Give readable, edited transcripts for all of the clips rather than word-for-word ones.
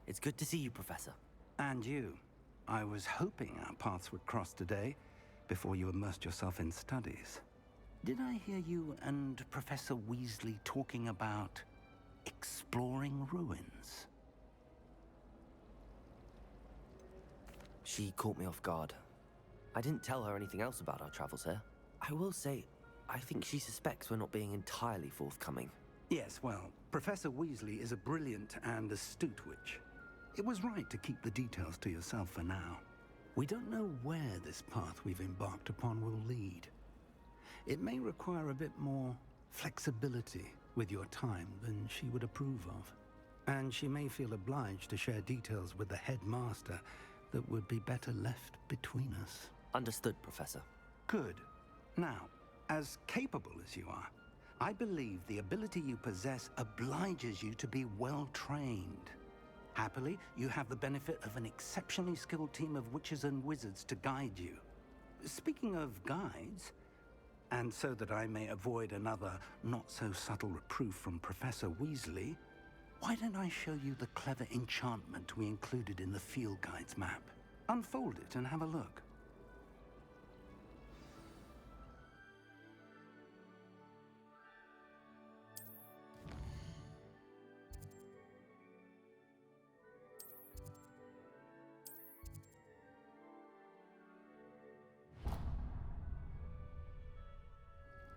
It's good to see you, Professor. And you. I was hoping our paths would cross today, before you immersed yourself in studies. Did I hear you and Professor Weasley talking about exploring ruins? She caught me off guard. I didn't tell her anything else about our travels here. I will say, I think she suspects we're not being entirely forthcoming. Yes, well, Professor Weasley is a brilliant and astute witch. It was right to keep the details to yourself for now. We don't know where this path we've embarked upon will lead. It may require a bit more flexibility with your time than she would approve of. And she may feel obliged to share details with the headmaster that would be better left between us. Understood, Professor. Good. Now, as capable as you are, I believe the ability you possess obliges you to be well-trained. Happily, you have the benefit of an exceptionally skilled team of witches and wizards to guide you. Speaking of guides, and so that I may avoid another not-so-subtle reproof from Professor Weasley, why don't I show you the clever enchantment we included in the field guide's map? Unfold it and have a look.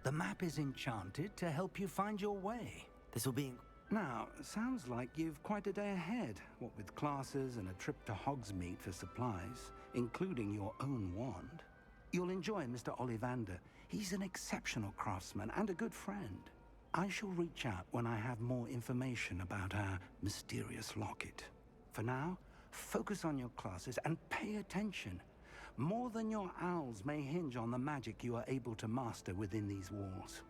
The map is enchanted to help you find your way. This will be... Now, sounds like you've quite a day ahead, what with classes and a trip to Hogsmeade for supplies, including your own wand. You'll enjoy Mr. Ollivander. He's an exceptional craftsman and a good friend. I shall reach out when I have more information about our mysterious locket. For now, focus on your classes and pay attention. More than your owls may hinge on the magic you are able to master within these walls.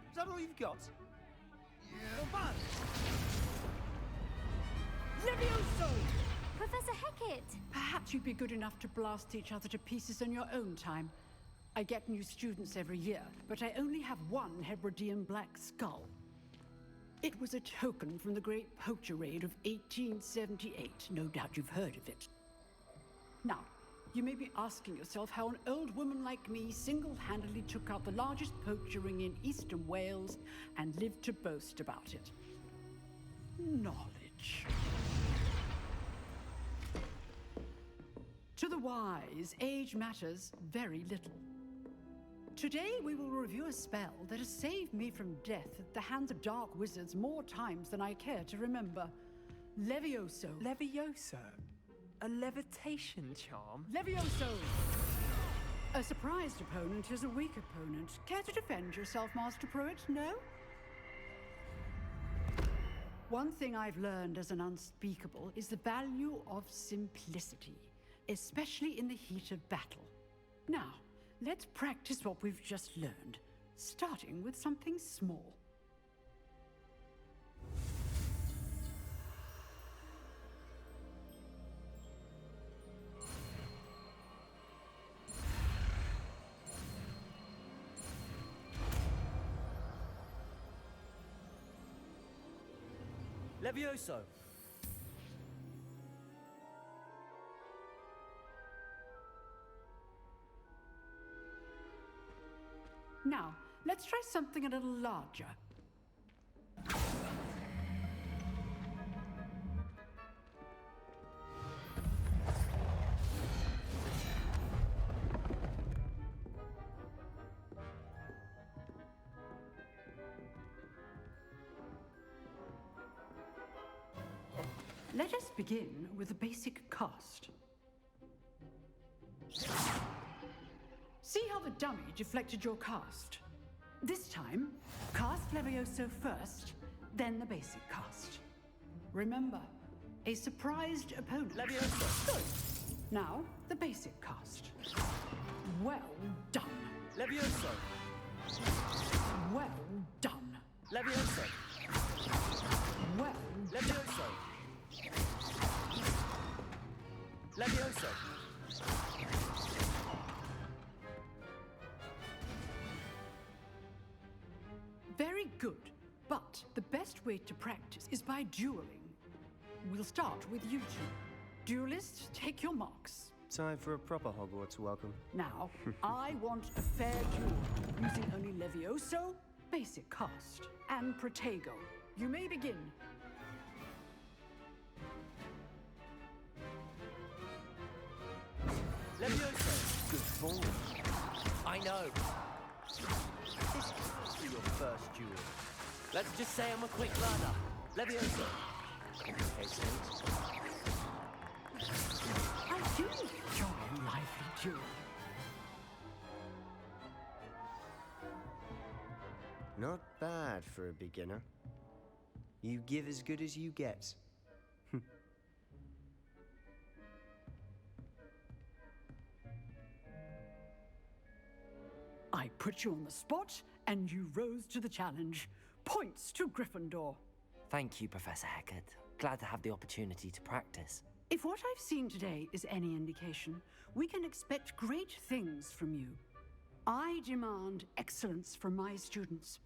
Is that all you've got? Yeah. Levioso! Professor Hecat! Perhaps you'd be good enough to blast each other to pieces in your own time. I get new students every year, but I only have one Hebridean black skull. It was a token from the Great Poacher Raid of 1878. No doubt you've heard of it. Now, you may be asking yourself how an old woman like me single-handedly took out the largest poacher ring in eastern Wales and lived to boast about it. Knowledge. To the wise, age matters very little. Today we will review a spell that has saved me from death at the hands of dark wizards more times than I care to remember. Levioso. Levioso? A levitation charm? Levioso! A surprised opponent is a weak opponent. Care to defend yourself, Master Pruitt? No? One thing I've learned as an unspeakable is the value of simplicity, especially in the heat of battle. Now, let's practice what we've just learned, starting with something small. Levioso! Now, let's try something a little larger. Let us begin with the basic cast. See how the dummy deflected your cast? This time, cast Levioso first, then the basic cast. Remember, a surprised opponent. Levioso. Good. Now, the basic cast. Well done. Levioso. Well done. Levioso. Well done. Levioso. Levioso. Very good. But the best way to practice is by dueling. We'll start with you two. Duelists, take your marks. Time for a proper Hogwarts welcome. Now, I want a fair duel, using only Levioso, basic cast, and Protego. You may begin. Levioso. Good form. I know. This must be your first duel. Let's just say I'm a quick learner. Levioso. Okay, Saint. I do enjoy a lively duel. Not bad for a beginner. You give as good as you get. I put you on the spot, and you rose to the challenge. Points to Gryffindor. Thank you, Professor Hecat. Glad to have the opportunity to practice. If what I've seen today is any indication, we can expect great things from you. I demand excellence from my students.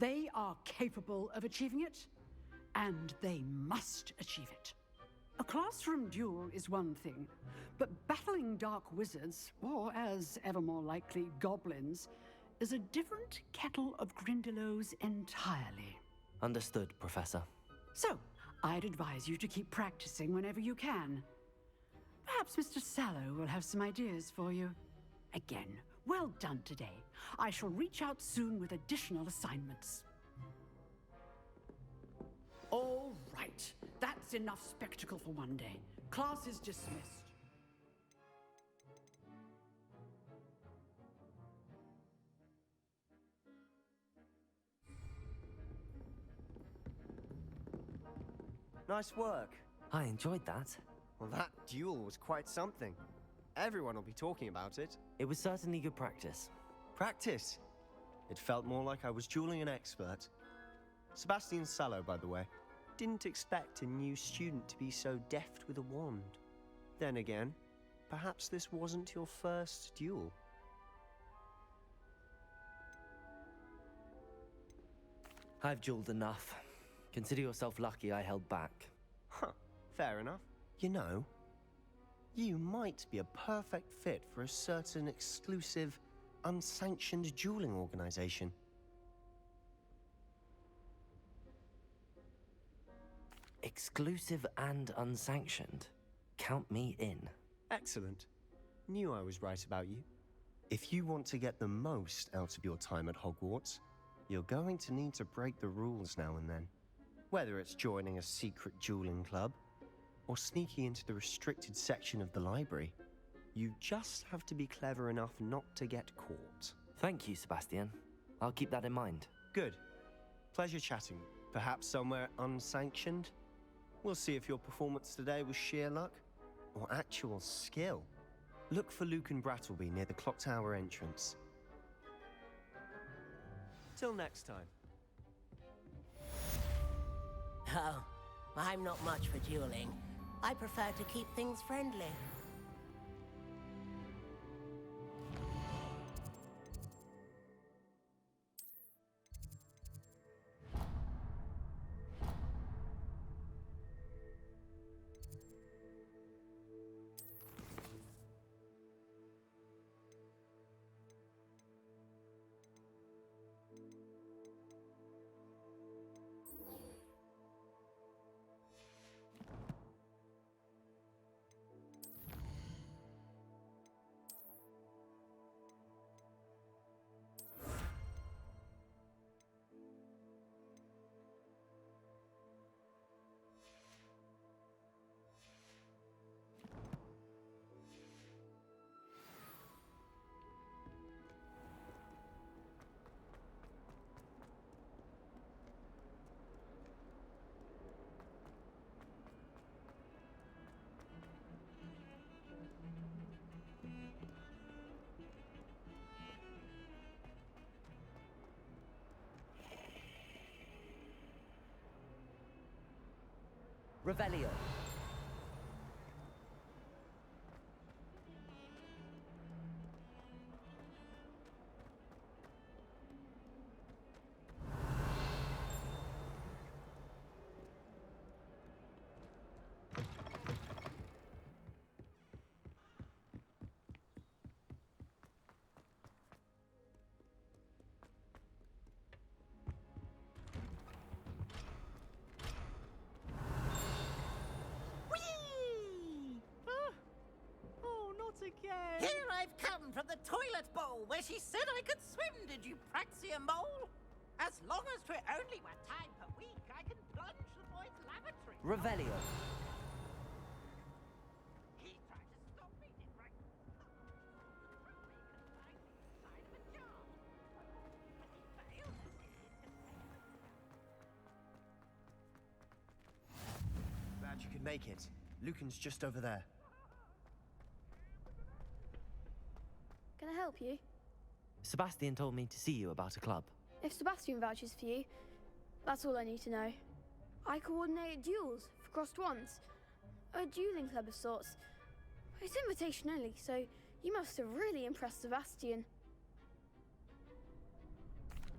They are capable of achieving it, and they must achieve it. A classroom duel is one thing, but battling dark wizards, or as ever more likely, goblins, is a different kettle of Grindylows entirely. Understood, Professor. So, I'd advise you to keep practicing whenever you can. Perhaps Mr. Sallow will have some ideas for you. Again, well done today. I shall reach out soon with additional assignments. All right, that's enough spectacle for one day. Class is dismissed. Nice work. I enjoyed that. Well, that duel was quite something. Everyone will be talking about it. It was certainly good practice. Practice. It felt more like I was dueling an expert. Sebastian Sallow, by the way. Didn't expect a new student to be so deft with a wand. Then again, perhaps this wasn't your first duel. I've dueled enough. Consider yourself lucky I held back. Huh, fair enough. You know, you might be a perfect fit for a certain exclusive, unsanctioned dueling organization. Exclusive and unsanctioned. Count me in. Excellent. Knew I was right about you. If you want to get the most out of your time at Hogwarts, you're going to need to break the rules now and then. Whether it's joining a secret dueling club, or sneaking into the restricted section of the library, you just have to be clever enough not to get caught. Thank you, Sebastian. I'll keep that in mind. Good. Pleasure chatting. Perhaps somewhere unsanctioned? We'll see if your performance today was sheer luck, or actual skill. Look for Luke and Brattleby near the clock tower entrance. Till next time. Oh, I'm not much for dueling. I prefer to keep things friendly. Revelio. Whee! Ah! Oh, not again. Here I've come from the toilet bowl where she said I could swim, did you praxia mole? As long as 'twere only one time per week, I can plunge the boy's lavatory. Revelio. He tried to stop me, did right? Inside the jar. But he failed. Glad you could make it. Lucan's just over there. Can I help you? Sebastian told me to see you about a club. If Sebastian vouches for you, that's all I need to know. I coordinate duels for crossed ones. A dueling club of sorts. It's invitation only, so you must have really impressed Sebastian.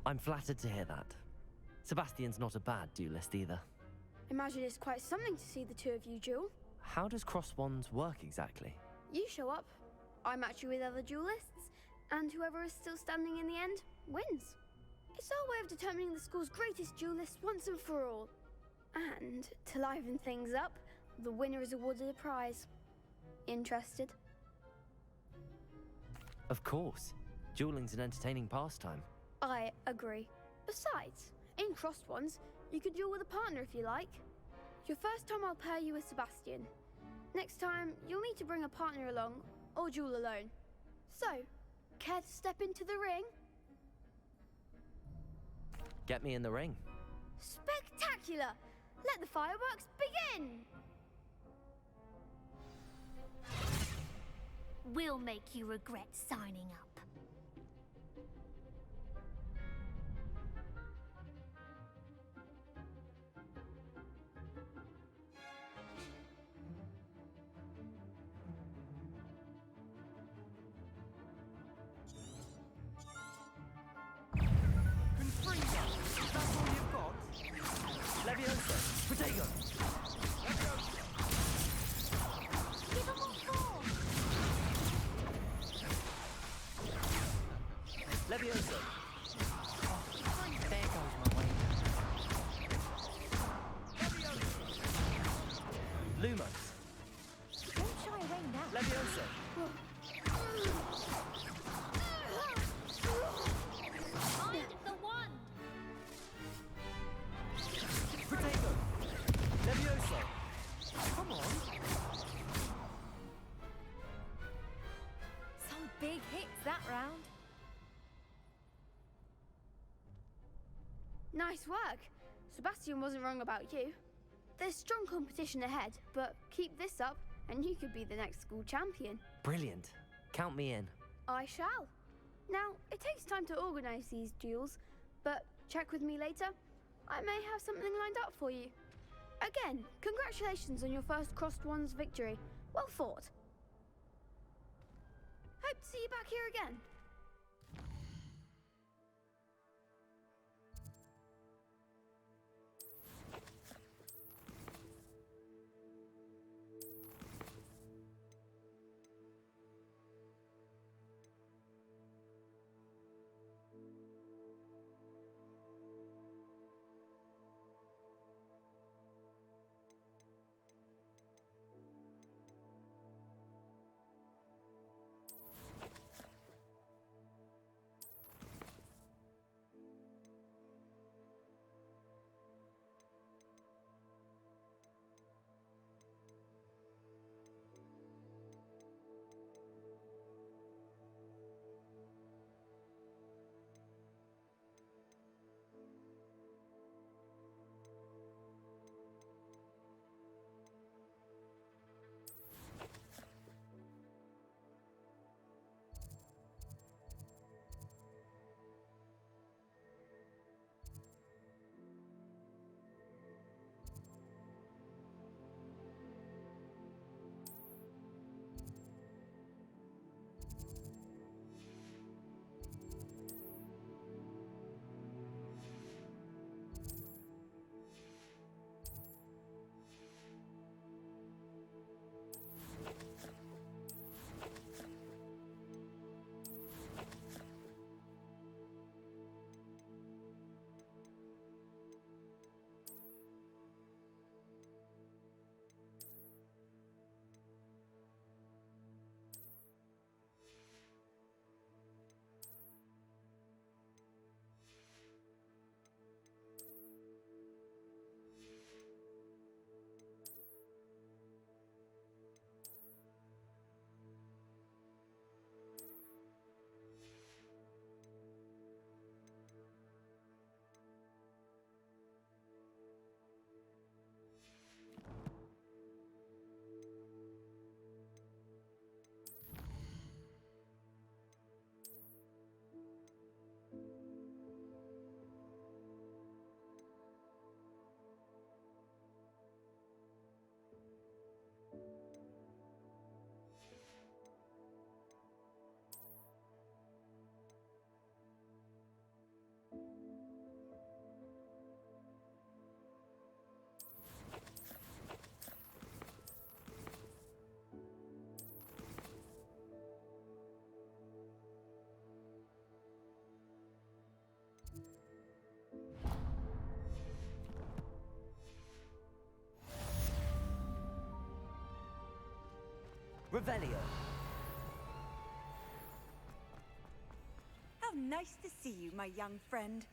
I'm flattered to hear that. Sebastian's not a bad duelist either. Imagine it's quite something to see the two of you duel. How does cross wands work exactly? You show up, I match you with other duelists, and whoever is still standing in the end wins. It's our way of determining the school's greatest duelist once and for all. And to liven things up, the winner is awarded a prize. Interested? Of course. Dueling's an entertaining pastime. I agree. Besides, in crossed ones, you could duel with a partner if you like. Your first time I'll pair you with Sebastian. Next time, you'll need to bring a partner along, or duel alone. So, care to step into the ring? Get me in the ring. Spectacular! Let the fireworks begin! We'll make you regret signing up. Confringo, that's all you've got? Levioso. Protego. Give them what for? Levioso. There goes my way. Lumos. Don't shy away now. Levioso. Find the one. Protego. Levioso. Come on. Some big hits that round. Nice work. Sebastian wasn't wrong about you. There's strong competition ahead, but keep this up and you could be the next school champion. Brilliant. Count me in. I shall. Now, it takes time to organise these duels, but check with me later. I may have something lined up for you. Again, congratulations on your first crossed ones victory. Well fought. Hope to see you back here again. Revelio. How nice to see you, my young friend.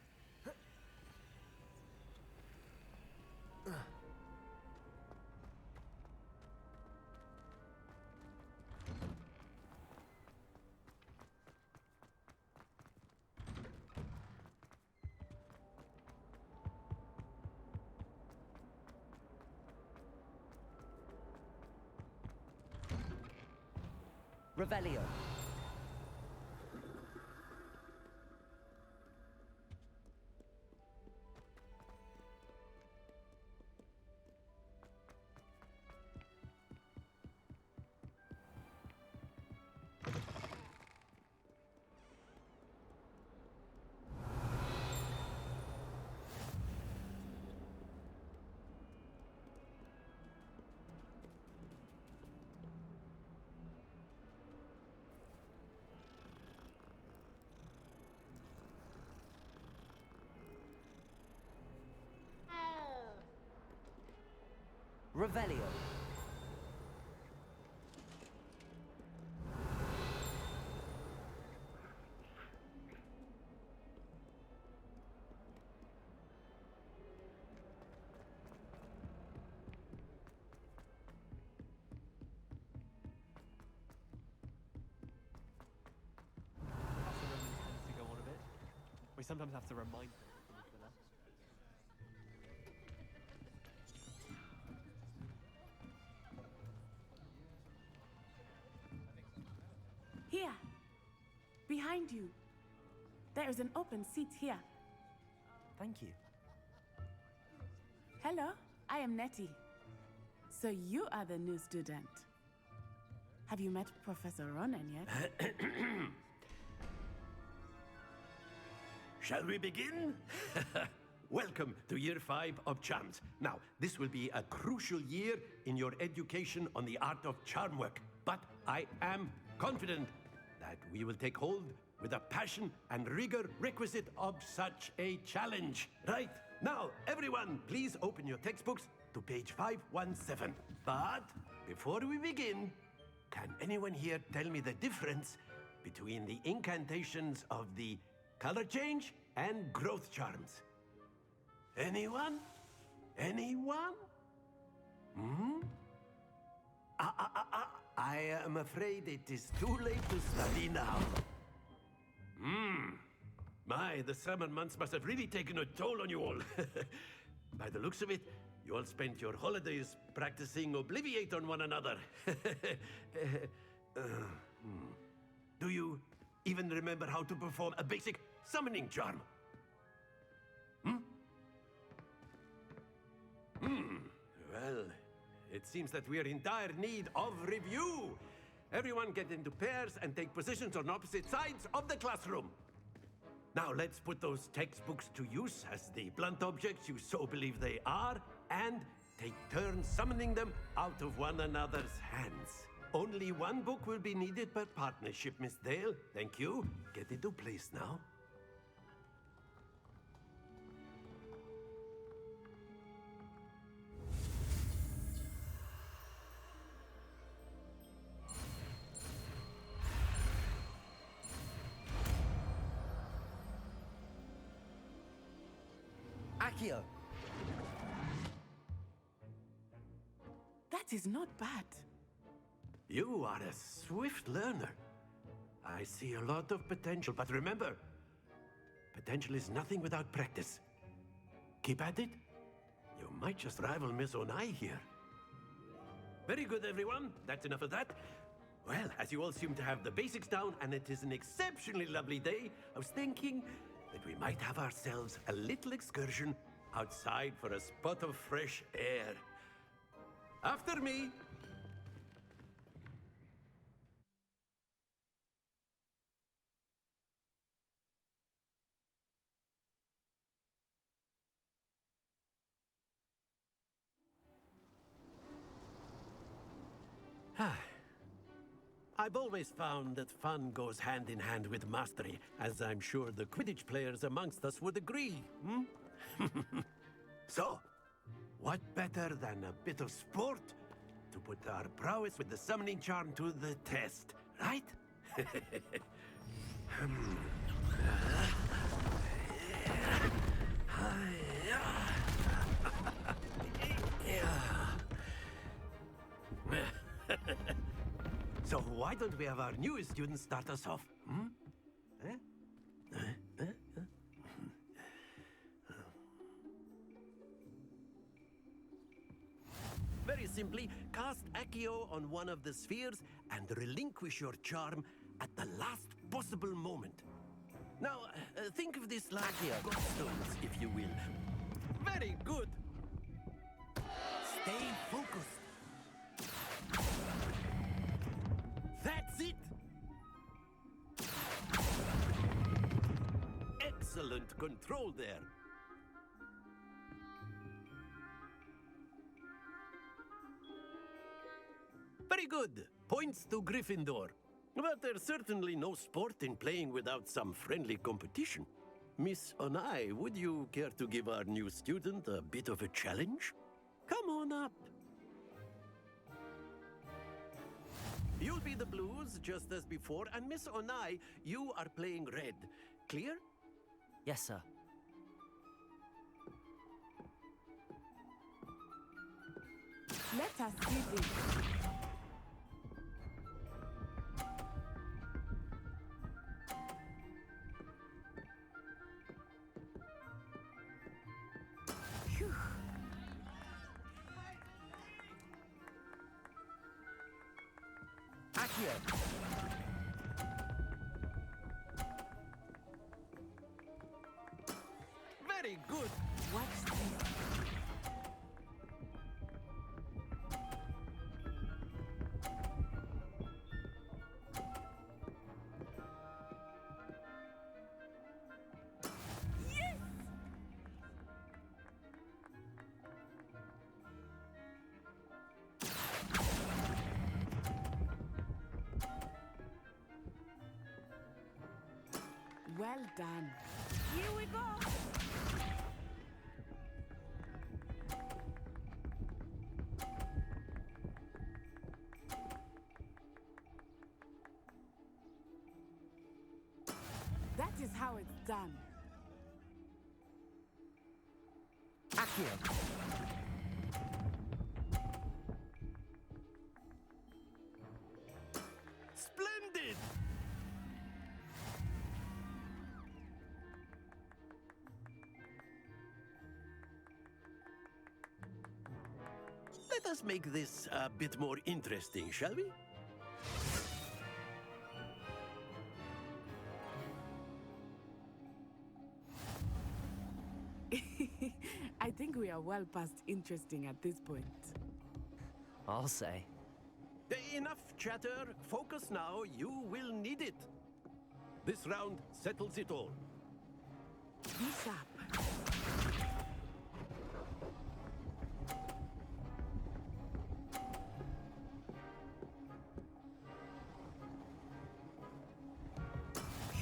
Revelio. Revelio. Tends to go on a bit. We sometimes have to remind them to finish for that. Here, behind you. There is an open seat here. Thank you. Hello, I am Nettie. So you are the new student. Have you met Professor Ronan yet? Shall we begin? Welcome to Year 5 of Charms. Now, this will be a crucial year in your education on the art of charm work. But I am confident that we will take hold with the passion and rigor requisite of such a challenge. Right, now, everyone, please open your textbooks to page 517. But before we begin, can anyone here tell me the difference between the incantations of the color change and growth charms? Anyone? Anyone? Hmm? I am afraid it is too late to study now. My, the summer months must have really taken a toll on you all. By the looks of it, you all spent your holidays practicing Obliviate on one another. Do you even remember how to perform a basic summoning charm? Well, it seems that we are in dire need of review. Everyone get into pairs and take positions on opposite sides of the classroom. Now let's put those textbooks to use as the blunt objects you so believe they are, and take turns summoning them out of one another's hands. Only one book will be needed per partnership, Miss Dale. Thank you. Get into place now. Accio. That is not bad. You are a swift learner. I see a lot of potential, but remember, potential is nothing without practice. Keep at it. You might just rival Miss Onai here. Very good, everyone. That's enough of that. Well, as you all seem to have the basics down, and it is an exceptionally lovely day, I was thinking that we might have ourselves a little excursion outside for a spot of fresh air. After me. I've always found that fun goes hand in hand with mastery, as I'm sure the Quidditch players amongst us would agree. So, what better than a bit of sport to put our prowess with the summoning charm to the test, right? So why don't we have our newest student start us off? Hmm? Very simply, cast Accio on one of the spheres and relinquish your charm at the last possible moment. Now, think of this like stones, if you will. Very good. Stay focused. That's it. Excellent control there. Very good. Points to Gryffindor. But there's certainly no sport in playing without some friendly competition. Miss Onai, would you care to give our new student a bit of a challenge? Come on up. You'll be the blues, just as before, and Miss Onai, you are playing red. Clear? Yes, sir. Let us see this. Phew. Accio! Very good. Watch this. Well done. Here we go. That is how it's done. Accio! Splendid! Let us make this a bit more interesting, shall we? I think we are well past interesting at this point. I'll say. Enough chatter. Focus now. You will need it. This round settles it all. Be sharp.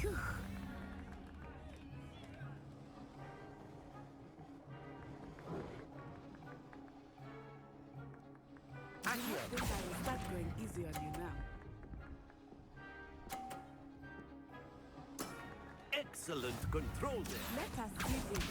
Phew. I think I will start going easy on you now. Excellent control there. Let us see this.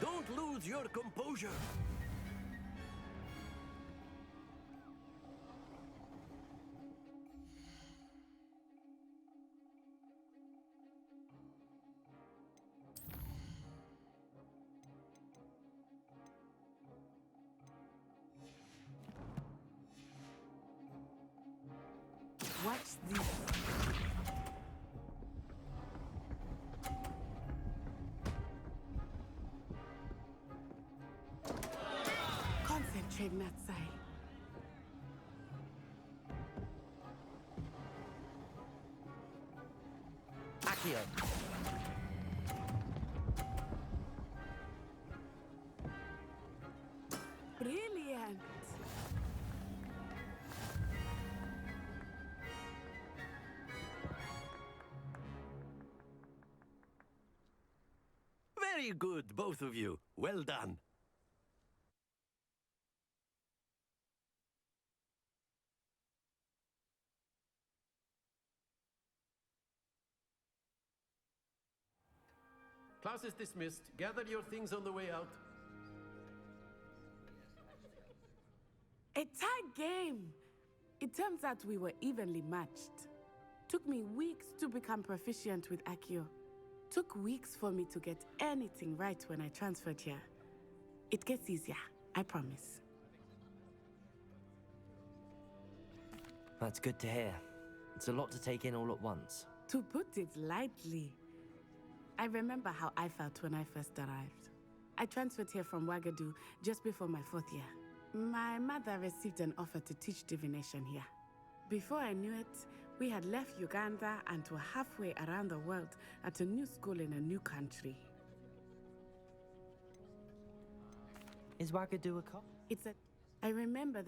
Don't lose your composure. Watch this. Concentrate, Natsai. Accio! Very good, both of you. Well done. Class is dismissed. Gather your things on the way out. A tag game! It turns out we were evenly matched. Took me weeks to become proficient with Accio. Took weeks for me to get anything right when I transferred here. It gets easier, I promise. That's good to hear. It's a lot to take in all at once. To put it lightly, I remember how I felt when I first arrived. I transferred here from Wagadu just before my 4th year. My mother received an offer to teach divination here. Before I knew it, we had left Uganda and were halfway around the world at a new school in a new country. Is Wagadu a cop? I remember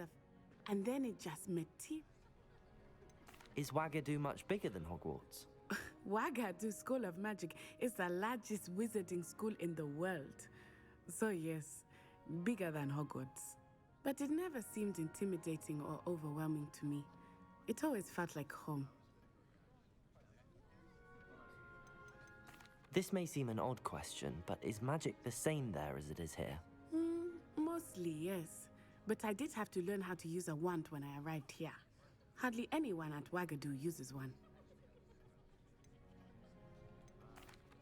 and then it just materialized. Is Wagadu much bigger than Hogwarts? Wagadu School of Magic is the largest wizarding school in the world. So yes, bigger than Hogwarts. But it never seemed intimidating or overwhelming to me. It always felt like home. This may seem an odd question, but is magic the same there as it is here? Mostly, yes. But I did have to learn how to use a wand when I arrived here. Hardly anyone at Wagadu uses one.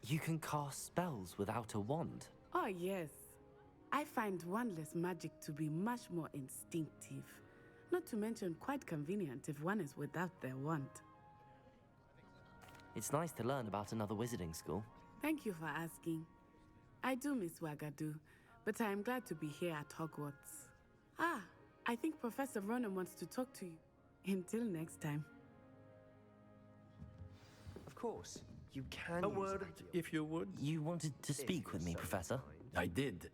You can cast spells without a wand? Oh, yes. I find wandless magic to be much more instinctive. Not to mention quite convenient if one is without their wand. It's nice to learn about another wizarding school. Thank you for asking. I do miss Wagadu, but I am glad to be here at Hogwarts. I think Professor Ronan wants to talk to you. Until next time. Of course, you can. A word, if you would. You wanted to speak with me, Professor? I did.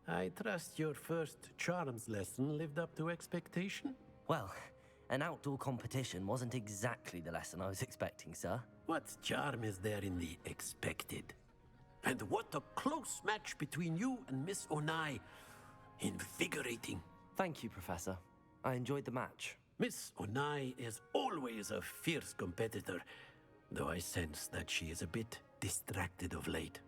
I trust your first charms lesson lived up to expectation? Well, an outdoor competition wasn't exactly the lesson I was expecting, sir. What charm is there in the expected? And what a close match between you and Miss Onai. Invigorating. Thank you, Professor. I enjoyed the match. Miss Onai is always a fierce competitor, though I sense that she is a bit distracted of late.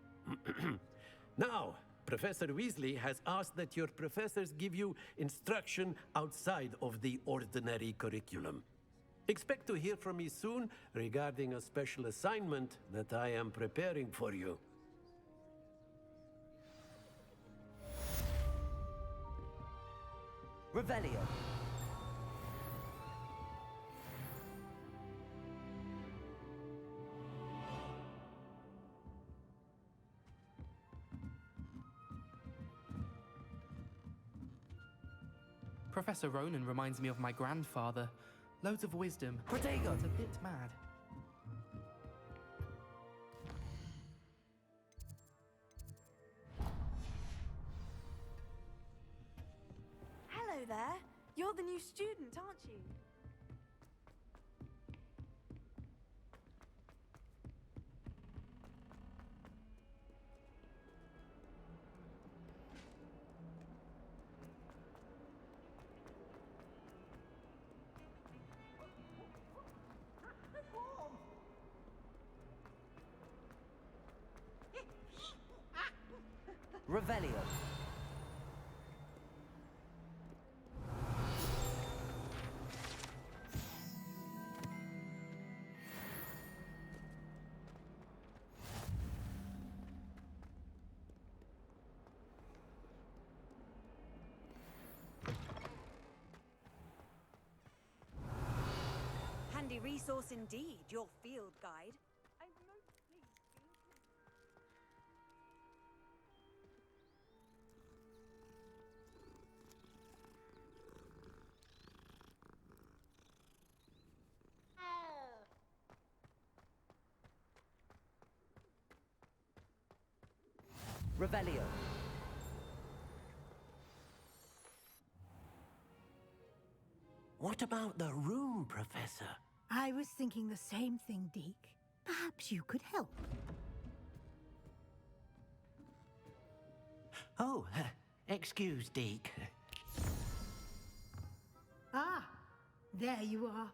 Now, Professor Weasley has asked that your professors give you instruction outside of the ordinary curriculum. Expect to hear from me soon regarding a special assignment that I am preparing for you. Revelio. Professor Ronan reminds me of my grandfather. Loads of wisdom. Protego! It's a bit mad. Hello there. You're the new student, aren't you? Revelio. Handy resource indeed, your field guide. I'm most pleased being Revelio. What about the room, Professor? I was thinking the same thing, Deke. Perhaps you could help. Oh, excuse, Deke. Ah, there you are.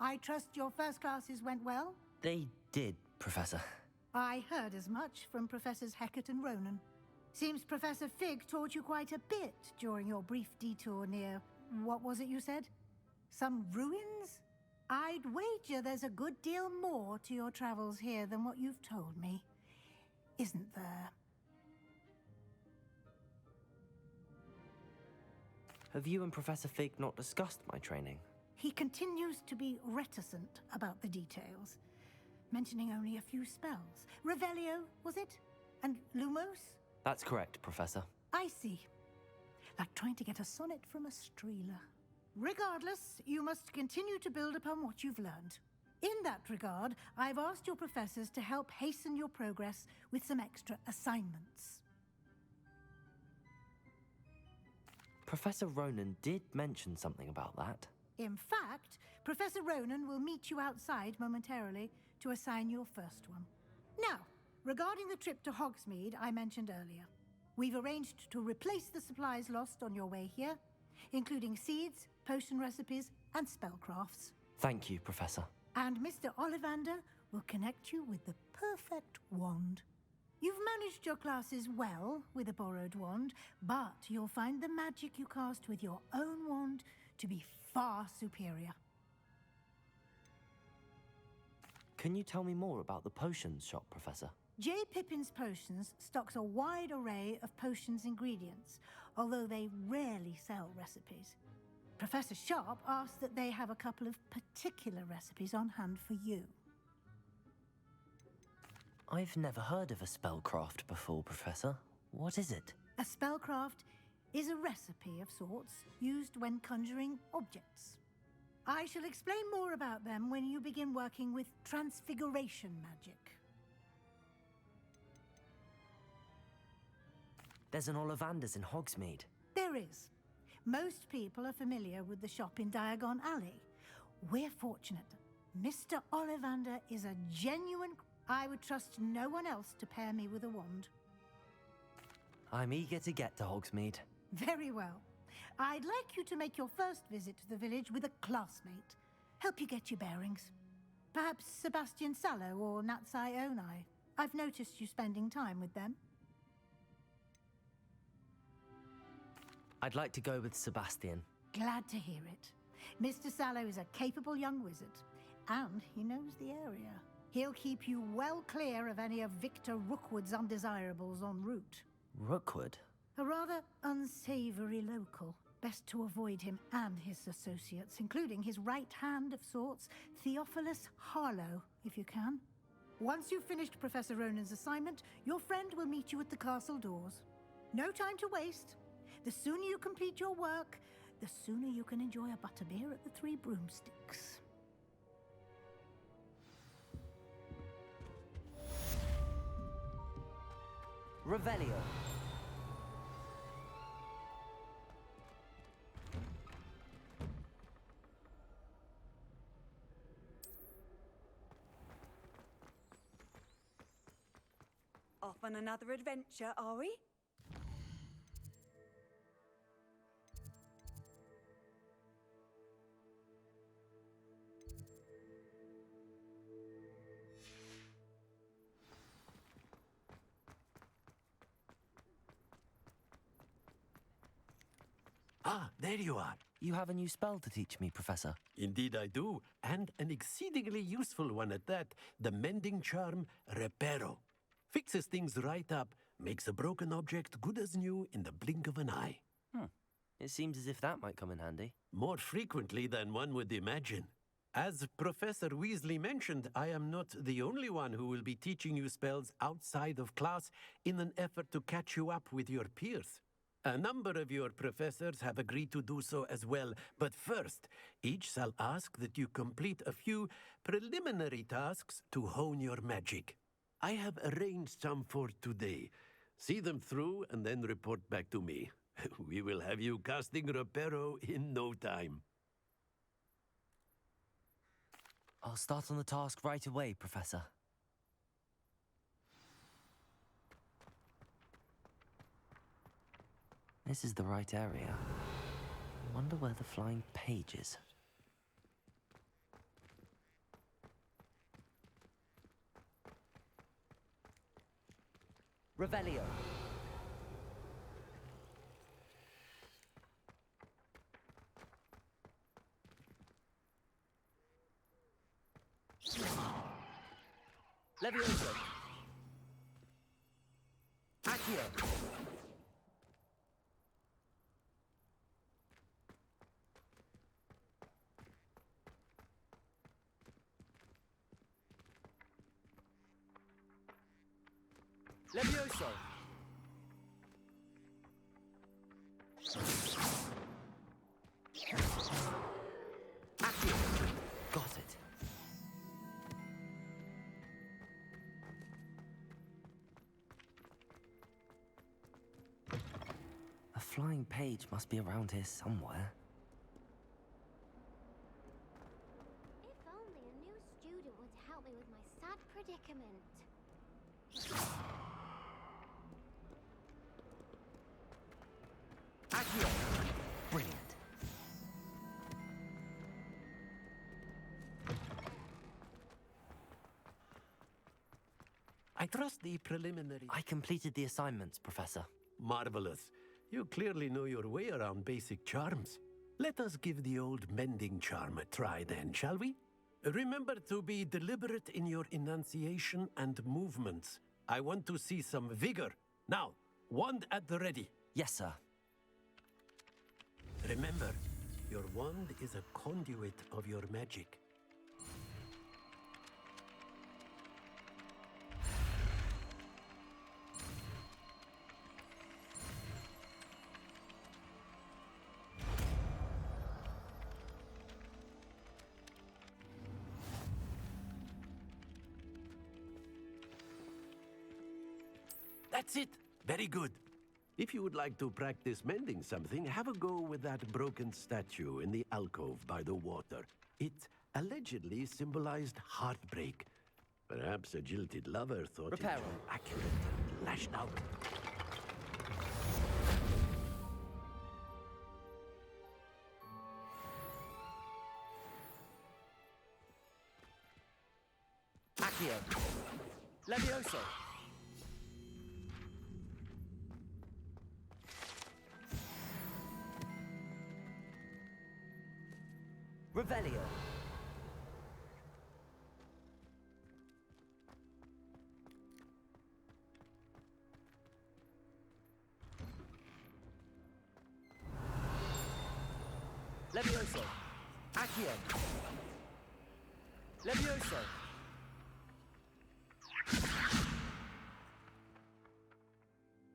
I trust your first classes went well? They did, Professor. I heard as much from Professors Hecat and Ronan. Seems Professor Fig taught you quite a bit during your brief detour near... what was it you said? Some ruins? I'd wager there's a good deal more to your travels here than what you've told me. Isn't there? Have you and Professor Fig not discussed my training? He continues to be reticent about the details, mentioning only a few spells. Revelio, was it? And Lumos? That's correct, Professor. I see. Like trying to get a sonnet from a streeler. Regardless, you must continue to build upon what you've learned. In that regard, I've asked your professors to help hasten your progress with some extra assignments. Professor Ronan did mention something about that. In fact, Professor Ronan will meet you outside momentarily to assign your first one. Now, regarding the trip to Hogsmeade I mentioned earlier, we've arranged to replace the supplies lost on your way here, including seeds, potion recipes, and spellcrafts. Thank you, Professor. And Mr. Ollivander will connect you with the perfect wand. You've managed your classes well with a borrowed wand, but you'll find the magic you cast with your own wand to be far superior. Can you tell me more about the potions shop, Professor? J. Pippin's Potions stocks a wide array of potions ingredients, although they rarely sell recipes. Professor Sharp asked that they have a couple of particular recipes on hand for you. I've never heard of a spellcraft before, Professor. What is it? A spellcraft is a recipe of sorts used when conjuring objects. I shall explain more about them when you begin working with transfiguration magic. There's an Ollivander's in Hogsmeade. There is. Most people are familiar with the shop in Diagon Alley. We're fortunate. Mr. Ollivander is a genuine... I would trust no one else to pair me with a wand. I'm eager to get to Hogsmeade. Very well. I'd like you to make your first visit to the village with a classmate. Help you get your bearings. Perhaps Sebastian Sallow or Natsai Onai. I've noticed you spending time with them. I'd like to go with Sebastian. Glad to hear it. Mr. Sallow is a capable young wizard, and he knows the area. He'll keep you well clear of any of Victor Rookwood's undesirables en route. Rookwood? A rather unsavory local. Best to avoid him and his associates, including his right hand of sorts, Theophilus Harlow, if you can. Once you've finished Professor Ronan's assignment, your friend will meet you at the castle doors. No time to waste. The sooner you complete your work, the sooner you can enjoy a butterbeer at the Three Broomsticks. Revelio. Off on another adventure, are we? Ah, there you are. You have a new spell to teach me, Professor. Indeed I do, and an exceedingly useful one at that. The mending charm, Reparo. Fixes things right up, makes a broken object good as new in the blink of an eye. It seems as if that might come in handy. More frequently than one would imagine. As Professor Weasley mentioned, I am not the only one who will be teaching you spells outside of class in an effort to catch you up with your peers. A number of your professors have agreed to do so as well, but first, each shall ask that you complete a few preliminary tasks to hone your magic. I have arranged some for today. See them through and then report back to me. We will have you casting Reparo in no time. I'll start on the task right away, Professor. This is the right area. I wonder where the flying page is. Revelio. Levioso. Accio. Levioso. Accio. Got it. A flying page must be around here somewhere. If only a new student would help me with my sad predicament. Accio. Brilliant. I trust the preliminary... I completed the assignments, Professor. Marvelous. You clearly know your way around basic charms. Let us give the old mending charm a try then, shall we? Remember to be deliberate in your enunciation and movements. I want to see some vigor. Now, wand at the ready. Yes, sir. Remember, your wand is a conduit of your magic. That's it. Very good. If you would like to practice mending something, have a go with that broken statue in the alcove by the water. It allegedly symbolized heartbreak. Perhaps a jilted lover thought it Reparo. accurate and lashed out. Accio. Levioso. Revelio. Levioso. Accio. Levioso.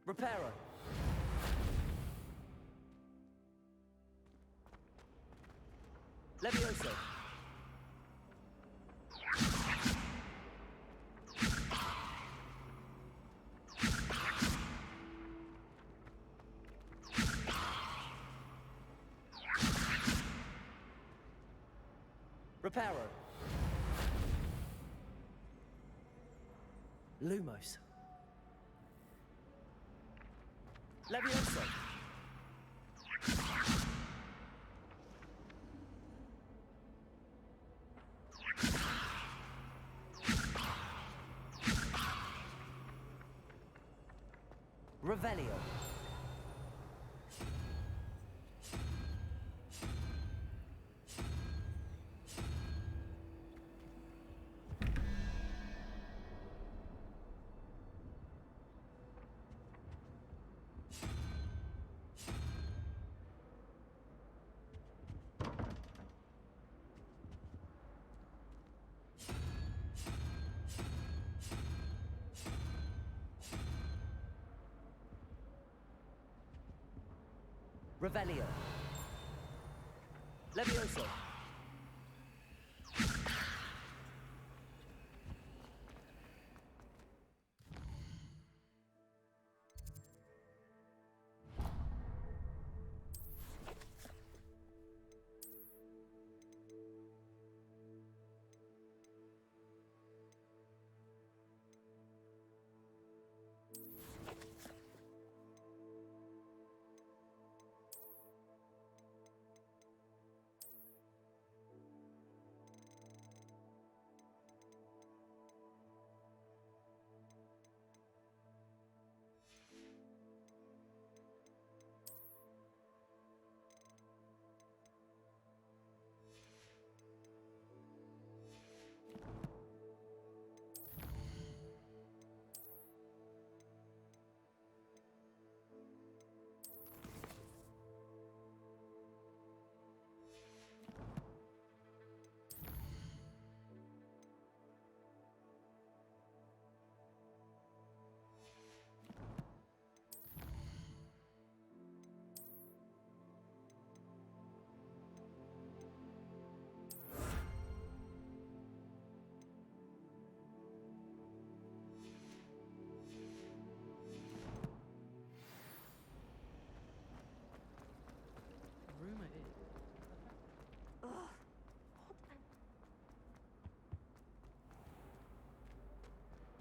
Reparo. Levioso. Reparo. Lumos. Levioso. Revelio. Revelio. Levioso.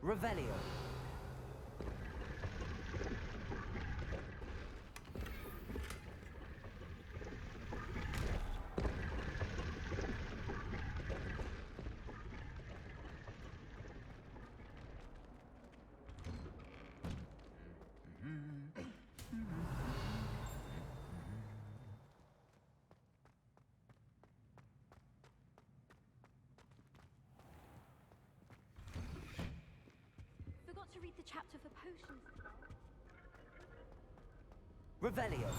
Revelio. Forgot to read the chapter for potions. Revelio.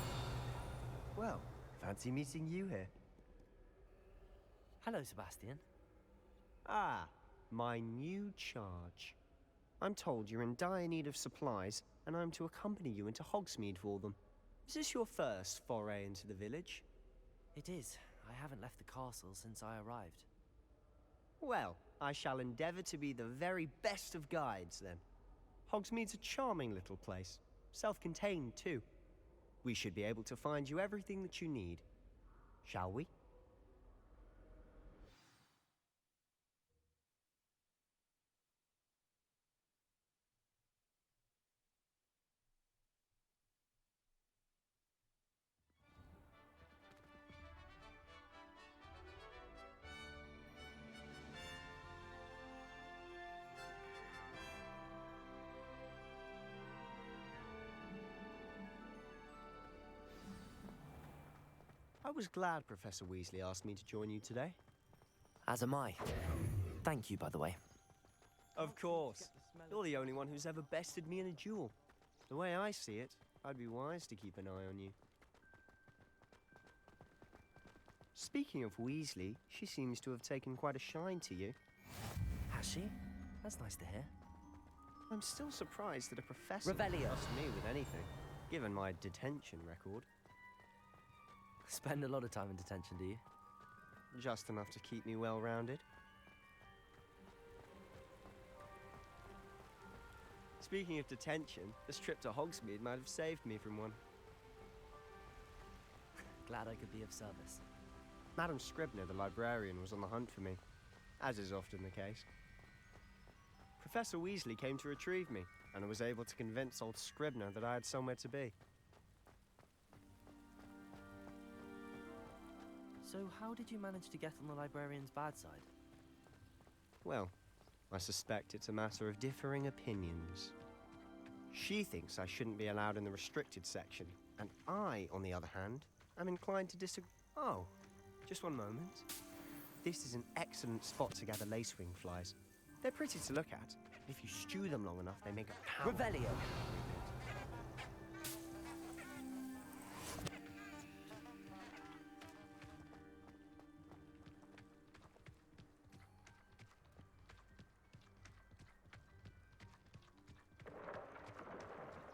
Well, fancy meeting you here. Hello, Sebastian. Ah, my new charge. I'm told you're in dire need of supplies, and I'm to accompany you into Hogsmeade for them. Is this your first foray into the village? It is. I haven't left the castle since I arrived. Well, I shall endeavor to be the very best of guides, then. Hogsmeade's a charming little place. Self-contained, too. We should be able to find you everything that you need. Shall we? I was glad Professor Weasley asked me to join you today. As am I. Thank you, by the way. Of course. You're the only one who's ever bested me in a duel. The way I see it, I'd be wise to keep an eye on you. Speaking of Weasley, she seems to have taken quite a shine to you. Has she? That's nice to hear. I'm still surprised that a professor would Revelio. trust me with anything, given my detention record. Spend a lot of time in detention, do you? Just enough to keep me well-rounded. Speaking of detention, this trip to Hogsmeade might have saved me from one. Glad I could be of service. Madam Scribner, the librarian, was on the hunt for me, as is often the case. Professor Weasley came to retrieve me, and I was able to convince old Scribner that I had somewhere to be. So how did you manage to get on the librarian's bad side? Well, I suspect it's a matter of differing opinions. She thinks I shouldn't be allowed in the restricted section, and I, on the other hand, am inclined to disagree. Oh, just one moment. This is an excellent spot to gather lacewing flies. They're pretty to look at. If you stew them long enough, they make a power. Revelio.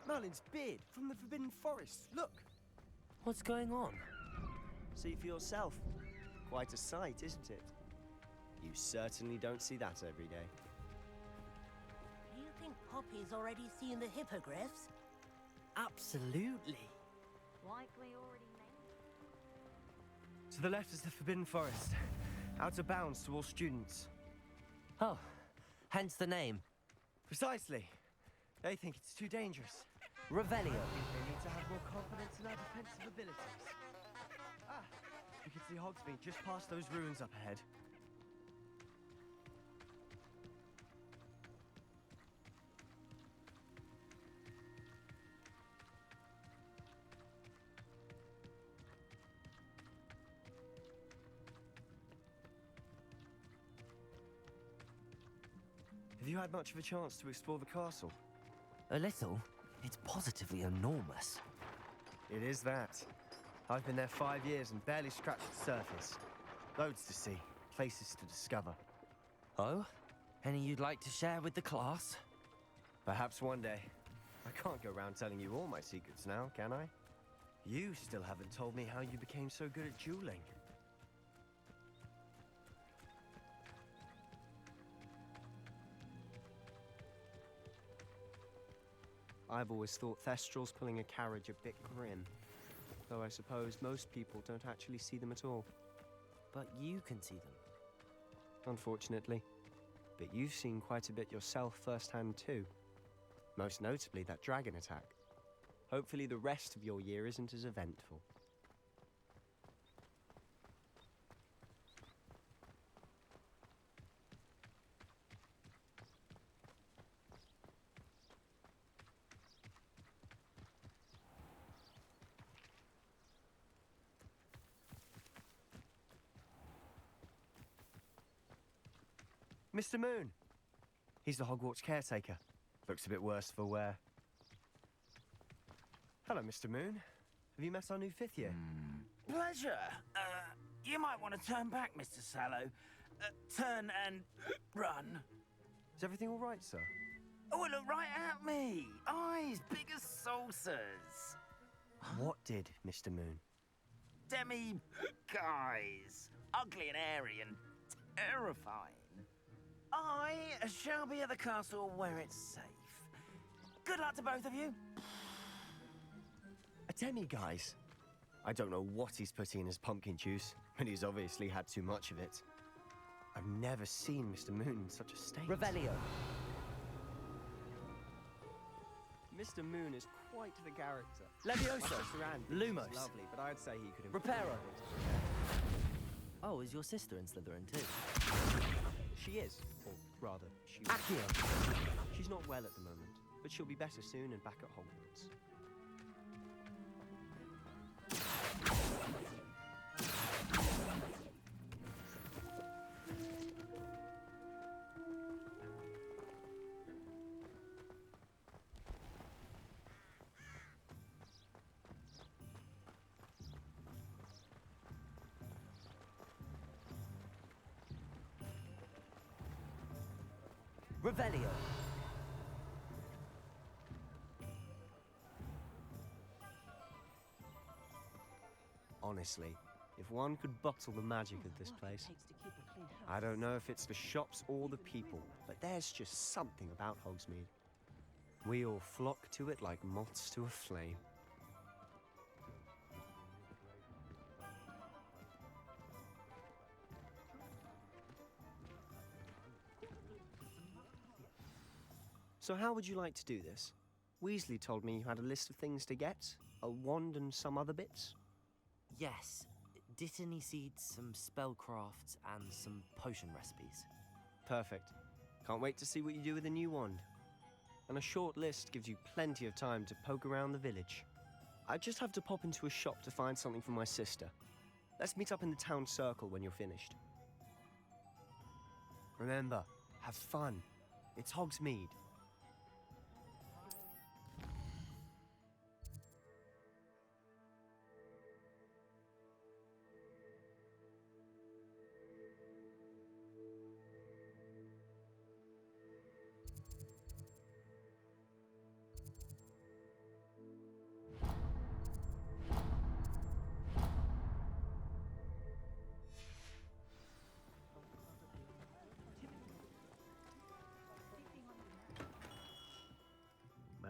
Merlin's beard from the Forbidden Forest. Look! What's going on? See for yourself. Quite a sight, isn't it? You certainly don't see that every day. Do you think Poppy's already seen the hippogriffs? Absolutely. Likely already named. To the left is the Forbidden Forest. Out of bounds to all students. Oh, hence the name. Precisely. They think it's too dangerous. Revelio. They need to have more confidence in our defensive abilities. Ah, you can see Hogsmeade just past those ruins up ahead. Have you had much of a chance to explore the castle? A little. It's positively enormous. It is that. I've been there 5 years and barely scratched the surface. Loads to see, places to discover. Oh? Any you'd like to share with the class? Perhaps one day. I can't go around telling you all my secrets now, can I? You still haven't told me how you became so good at dueling. I've always thought Thestrals pulling a carriage a bit grim. Though I suppose most people don't actually see them at all. But you can see them. Unfortunately. but you've seen quite a bit yourself firsthand too. Most notably that dragon attack. Hopefully the rest of your year isn't as eventful. Mr. Moon! He's the Hogwarts caretaker. Looks a bit worse for wear. Hello, Mr. Moon. Have you met our new fifth year? Pleasure. You might want to turn back, Mr. Sallow. Turn and run. Is everything all right, sir? Oh, look right at me. Eyes big as saucers. What did, Mr. Moon? Guys. Ugly and airy and terrifying. I shall be at the castle where it's safe. Good luck to both of you. A demi-guise? I don't know what he's putting in his pumpkin juice, but he's obviously had too much of it. I've never seen Mr. Moon in such a state. Revelio. Mr. Moon is quite the character. Levioso. Lumos. Lumos. Lovely, but I'd say he could Reparo. Oh, is your sister in Slytherin too? She is, or rather, she was. Accio. She's not well at the moment, but she'll be better soon and back at Hogwarts. Revelio. Honestly, if one could bottle the magic of this place. I don't know if it's the shops or the people, but there's just something about Hogsmeade. We all flock to it like moths to a flame. So how would you like to do this? Weasley told me you had a list of things to get, a wand and some other bits. Yes. Dittany seeds, some spellcrafts, and some potion recipes. Perfect. Can't wait to see what you do with the new wand. And a short list gives you plenty of time to poke around the village. I just have to pop into a shop to find something for my sister. Let's meet up in the town circle when you're finished. Remember, have fun. It's Hogsmeade.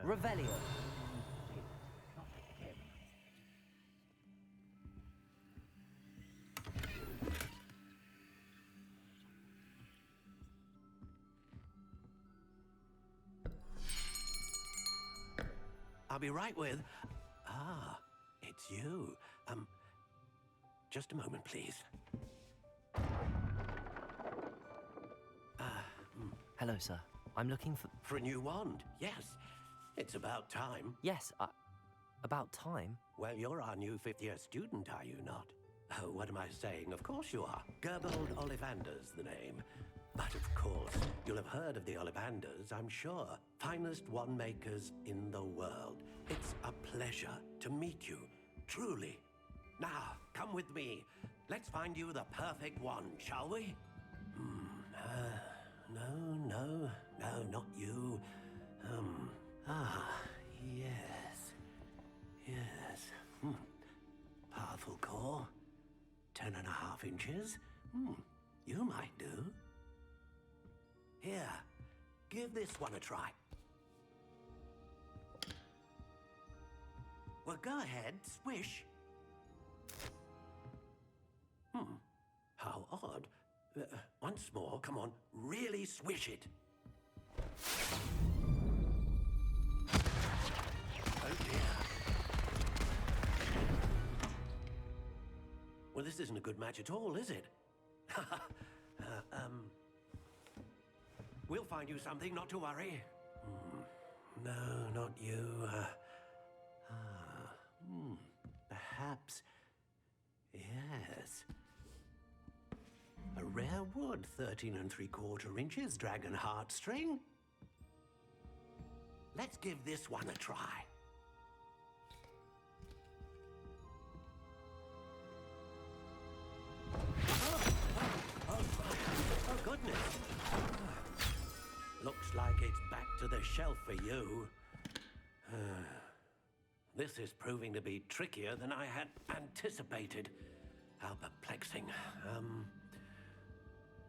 Revelio. I'll be right with... Ah, it's you. Just a moment, please. Hello, sir. I'm looking for... For a new wand, yes. It's about time. Yes, about time? Well, you're our new fifth-year student, are you not? Oh, what am I saying? Of course you are. Gerbold Ollivander's the name. But of course, you'll have heard of the Ollivanders, I'm sure. Finest wand makers in the world. It's a pleasure to meet you, truly. Now, come with me. Let's find you the perfect wand, shall we? No, not you. Yes. Powerful core. 10.5 inches. You might do. Here, give this one a try. Well, go ahead, swish. How odd. Once more, come on, really swish it. Oh dear. Well, this isn't a good match at all, is it? We'll find you something, not to worry. No, not you. Perhaps. Yes. A rare wood, 13 3/4 inches, dragon heartstring. Let's give this one a try. Oh, goodness. Looks like it's back to the shelf for you. This is proving to be trickier than I had anticipated. How perplexing.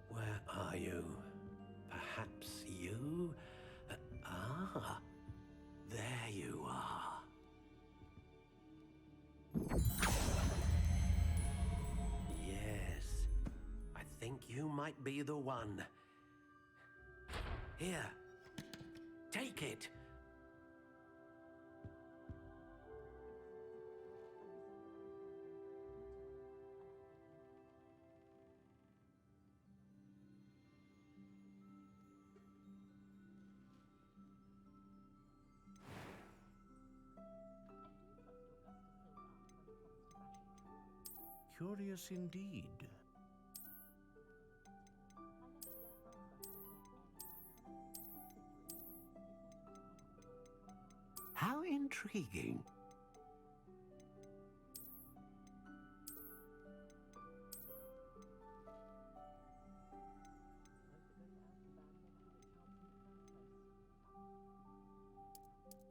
Where are you? Perhaps you? There you are. Yes, I think you might be the one. Here, take it. Curious indeed. How intriguing.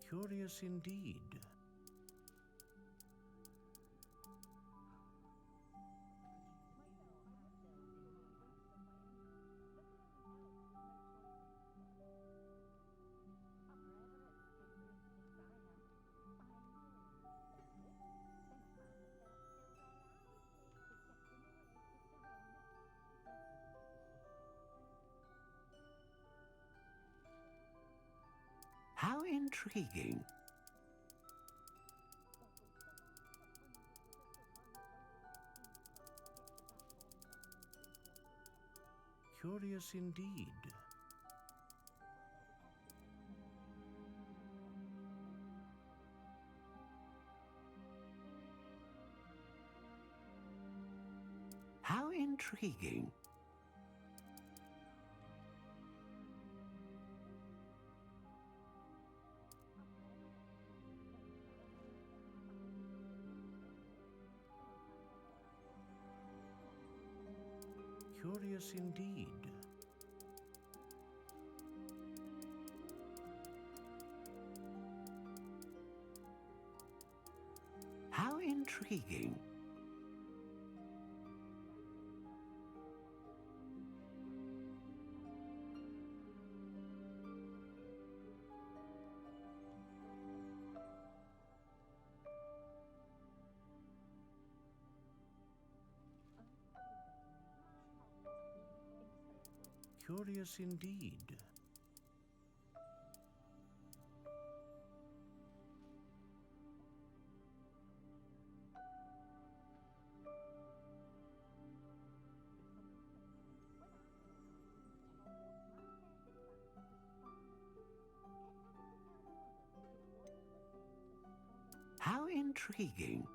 Curious indeed. How intriguing. Curious indeed. How intriguing. Curious indeed. How intriguing. Curious indeed. How intriguing.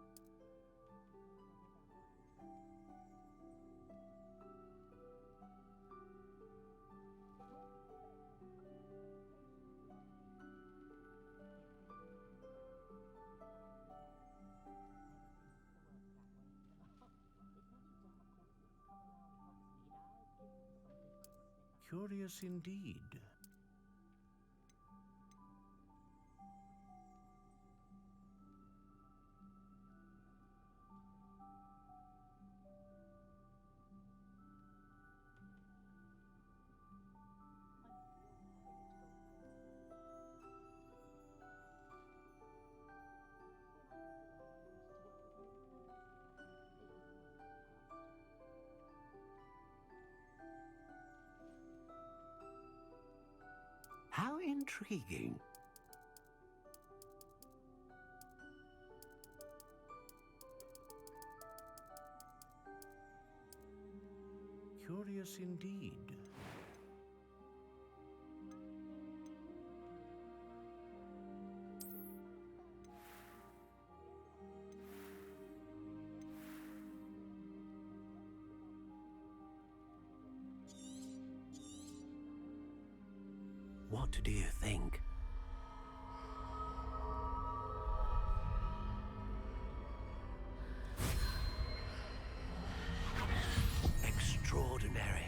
Curious indeed. How intriguing. Curious indeed. What do you think? Extraordinary.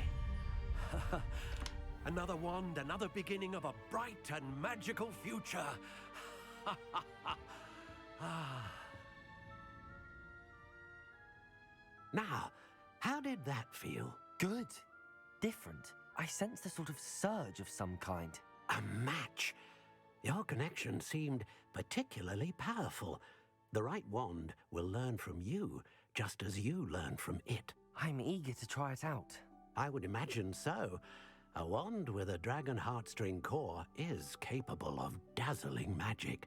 Another wand, another beginning of a bright and magical future. Now, how did that feel? Good. Different. I sensed a sort of surge of some kind. A match. Your connection seemed particularly powerful. The right wand will learn from you, just as you learn from it. I'm eager to try it out. I would imagine so. A wand with a dragon heartstring core is capable of dazzling magic.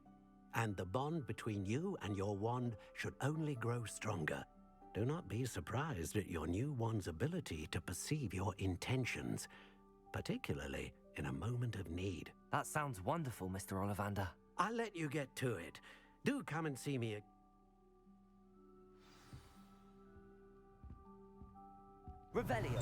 And the bond between you and your wand should only grow stronger. Do not be surprised at your new wand's ability to perceive your intentions, particularly in a moment of need. That sounds wonderful, Mr. Ollivander. I'll let you get to it. Do come and see me. Revelio.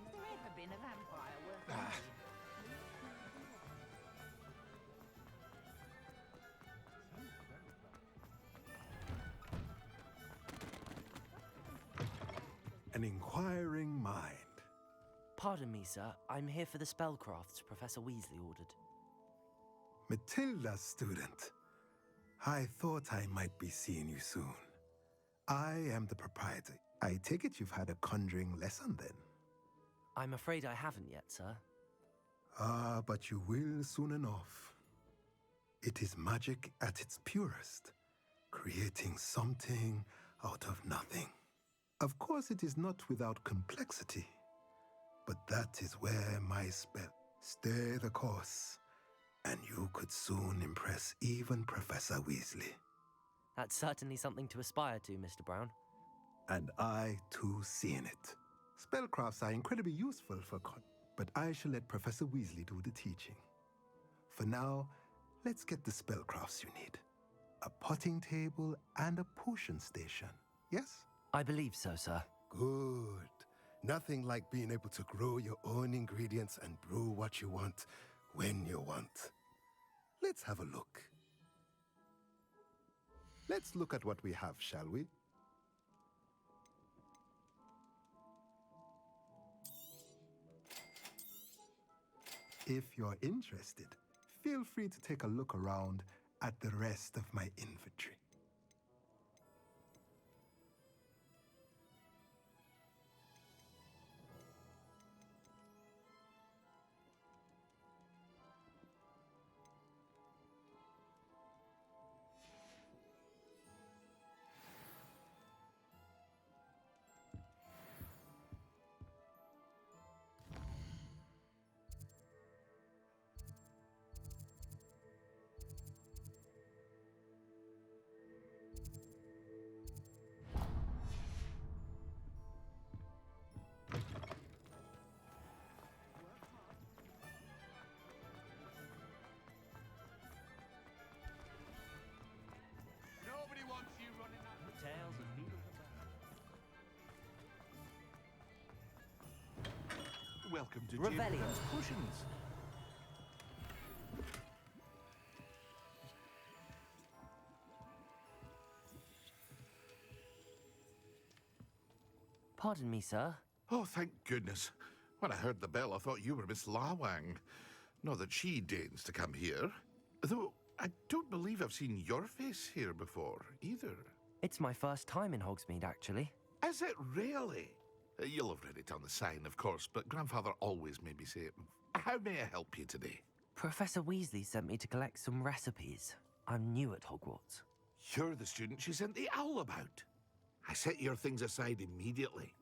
Has there ever been a vampire worth having? An inquiring mind. Pardon me, sir. I'm here for the spellcrafts Professor Weasley ordered. Matilda's student. I thought I might be seeing you soon. I am the proprietor. I take it you've had a conjuring lesson then? I'm afraid I haven't yet, sir. Ah, but you will soon enough. It is magic at its purest, creating something out of nothing. Of course, it is not without complexity, but that is where my spell. Stay the course, and you could soon impress even Professor Weasley. That's certainly something to aspire to, Mr. Brown. And I, too, see in it. Spellcrafts are incredibly useful for but I shall let Professor Weasley do the teaching. For now, let's get the spellcrafts you need. A potting table and a potion station, yes? I believe so, sir. Good. Nothing like being able to grow your own ingredients and brew what you want when you want. Let's have a look. Let's look at what we have, shall we? If you're interested, feel free to take a look around at the rest of my inventory. Nobody wants you running out of Tails and needles. Welcome to Revelio. Jim's Cushions. Pardon me, sir. Oh, thank goodness. When I heard the bell, I thought you were Miss Lawang. Not that she deigns to come here. Though I don't believe I've seen your face here before, either. It's my first time in Hogsmeade, actually. Is it really? You'll have read it on the sign, of course, but Grandfather always made me say it. How may I help you today? Professor Weasley sent me to collect some recipes. I'm new at Hogwarts. You're the student she sent the owl about. I set your things aside immediately.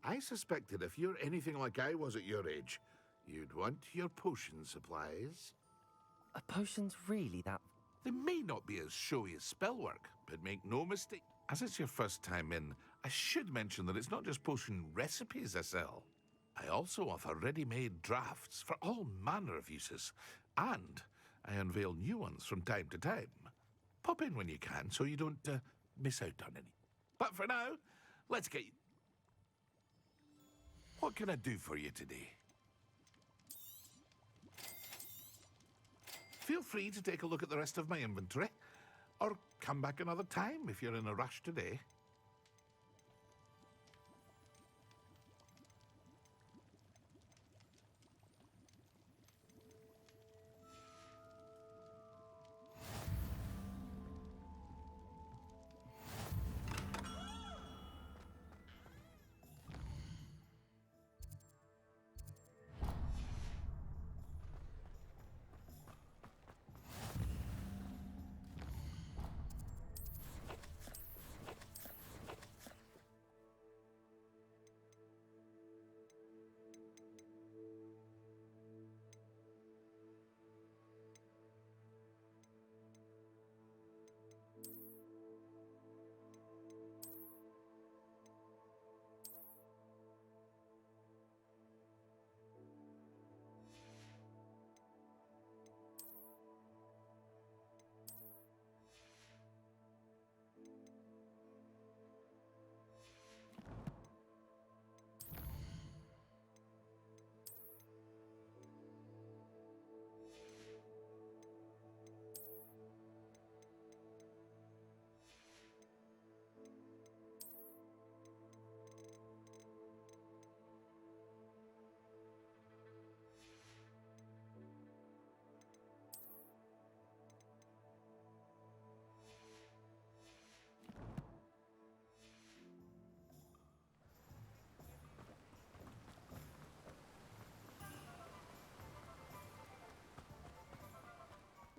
I suspected if you're anything like I was at your age, you'd want your potion supplies. Are potions really that... They may not be as showy as spellwork, but make no mistake. As it's your first time in, I should mention that it's not just potion recipes I sell. I also offer ready-made drafts for all manner of uses, and I unveil new ones from time to time. Pop in when you can so you don't miss out on any. But for now, let's get... What can I do for you today? Feel free to take a look at the rest of my inventory, or come back another time if you're in a rush today.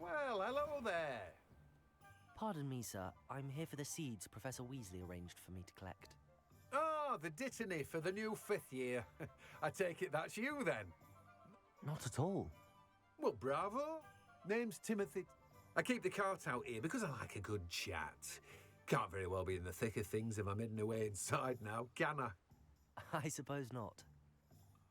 Well, hello there. Pardon me, sir. I'm here for the seeds Professor Weasley arranged for me to collect. Ah, the dittany for the new 5th year. I take it that's you, then? Not at all. Well, bravo. Name's Timothy. I keep the cart out here because I like a good chat. Can't very well be in the thick of things if I'm hidden away inside now, can I? I suppose not.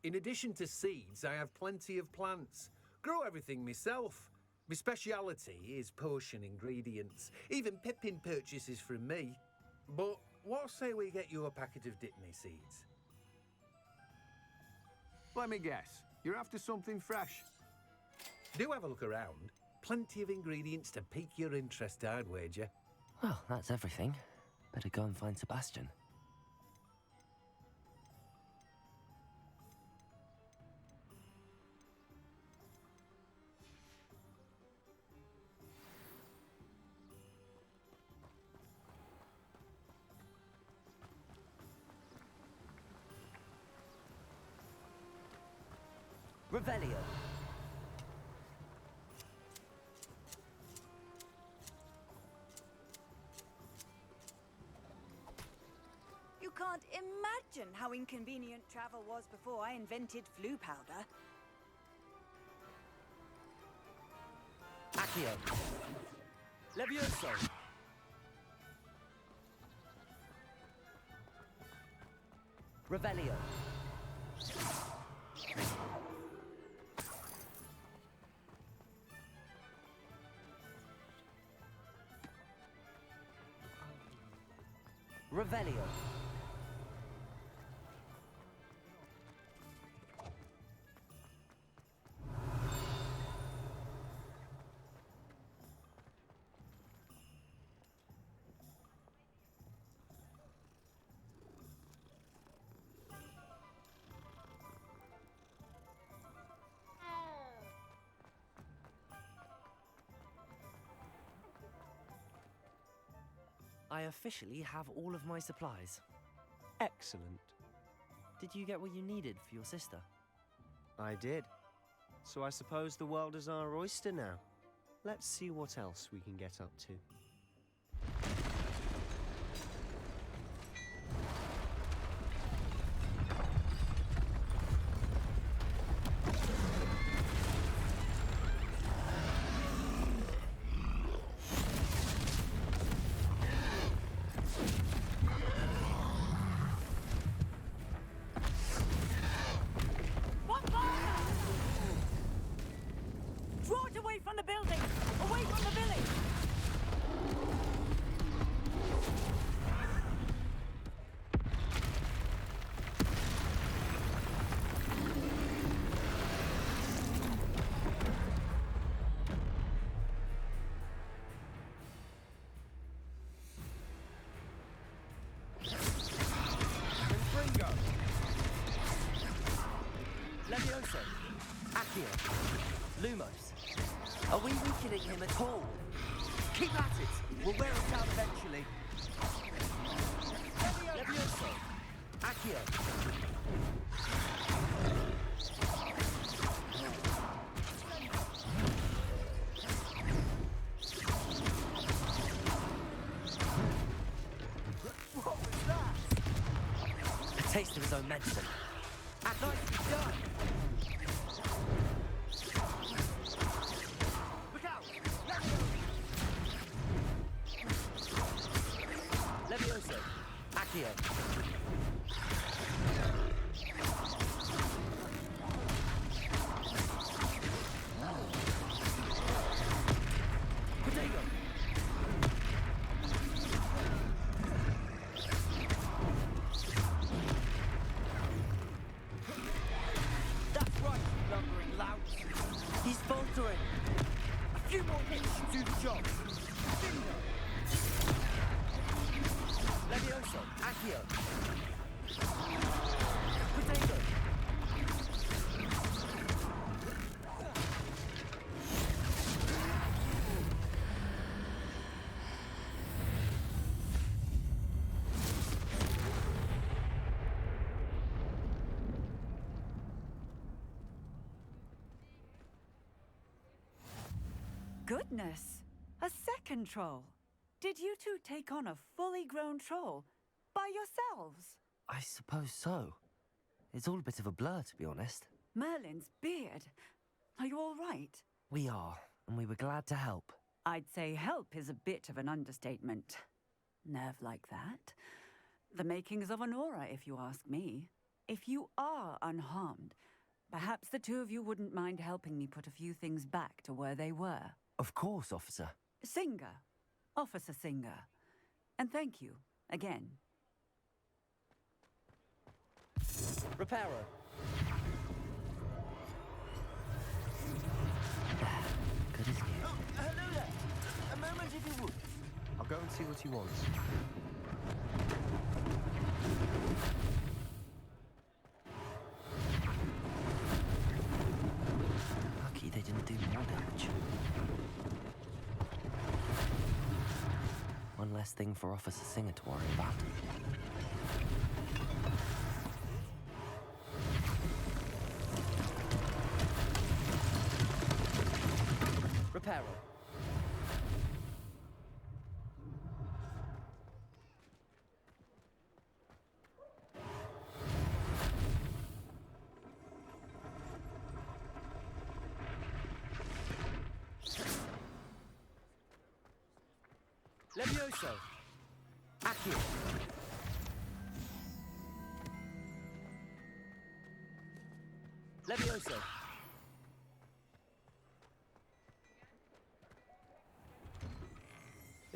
In addition to seeds, I have plenty of plants. Grow everything myself. My speciality is potion ingredients. Even Pippin purchases from me. But what say we get you a packet of Dittany seeds? Let me guess. You're after something fresh. Do have a look around. Plenty of ingredients to pique your interest, I'd wager. Well, that's everything. Better go and find Sebastian. Revelio. You can't imagine how inconvenient travel was before I invented flu powder. Accio. Levioso. Revelio. Revelio. I officially have all of my supplies. Excellent. Did you get what you needed for your sister? I did. So I suppose the world is our oyster now. Let's see what else we can get up to. Draw it away from the building! Away from the village! Confringo! Levioso! Accio! Lumos! Are we weakening him at all? Keep at it! We'll wear him down eventually. Levioso! Accio! What was that? A taste of his own medicine. Nicely done! Look out! Levioso! Accio! Potato! That's right, you lumbering lout! He's faltering! A few more hits should do the job! Bingo! Levioso! Accio! Potato! Goodness! A second troll! Did you two take on a fully grown troll? By yourselves? I suppose so. It's all a bit of a blur, to be honest. Merlin's beard. Are you all right? We are, and we were glad to help. I'd say help is a bit of an understatement. Nerve like that. The makings of an aura, if you ask me. If you are unharmed, perhaps the two of you wouldn't mind helping me put a few things back to where they were. Of course, officer. Singer. Officer Singer. And thank you, again. Reparo. Good as new. Oh, hello there. A moment if you would. I'll go and see what he wants. Lucky they didn't do more damage. One less thing for Officer Singer to worry about. Reparo. Levioso! Accio! Levioso!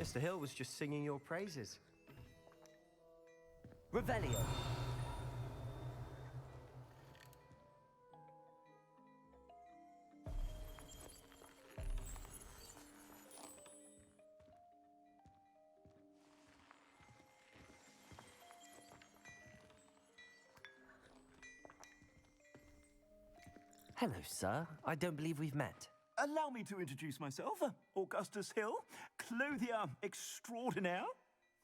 Mr. Hill was just singing your praises. Revelio! Hello, sir. I don't believe we've met. Allow me to introduce myself. Augustus Hill, clothier extraordinaire.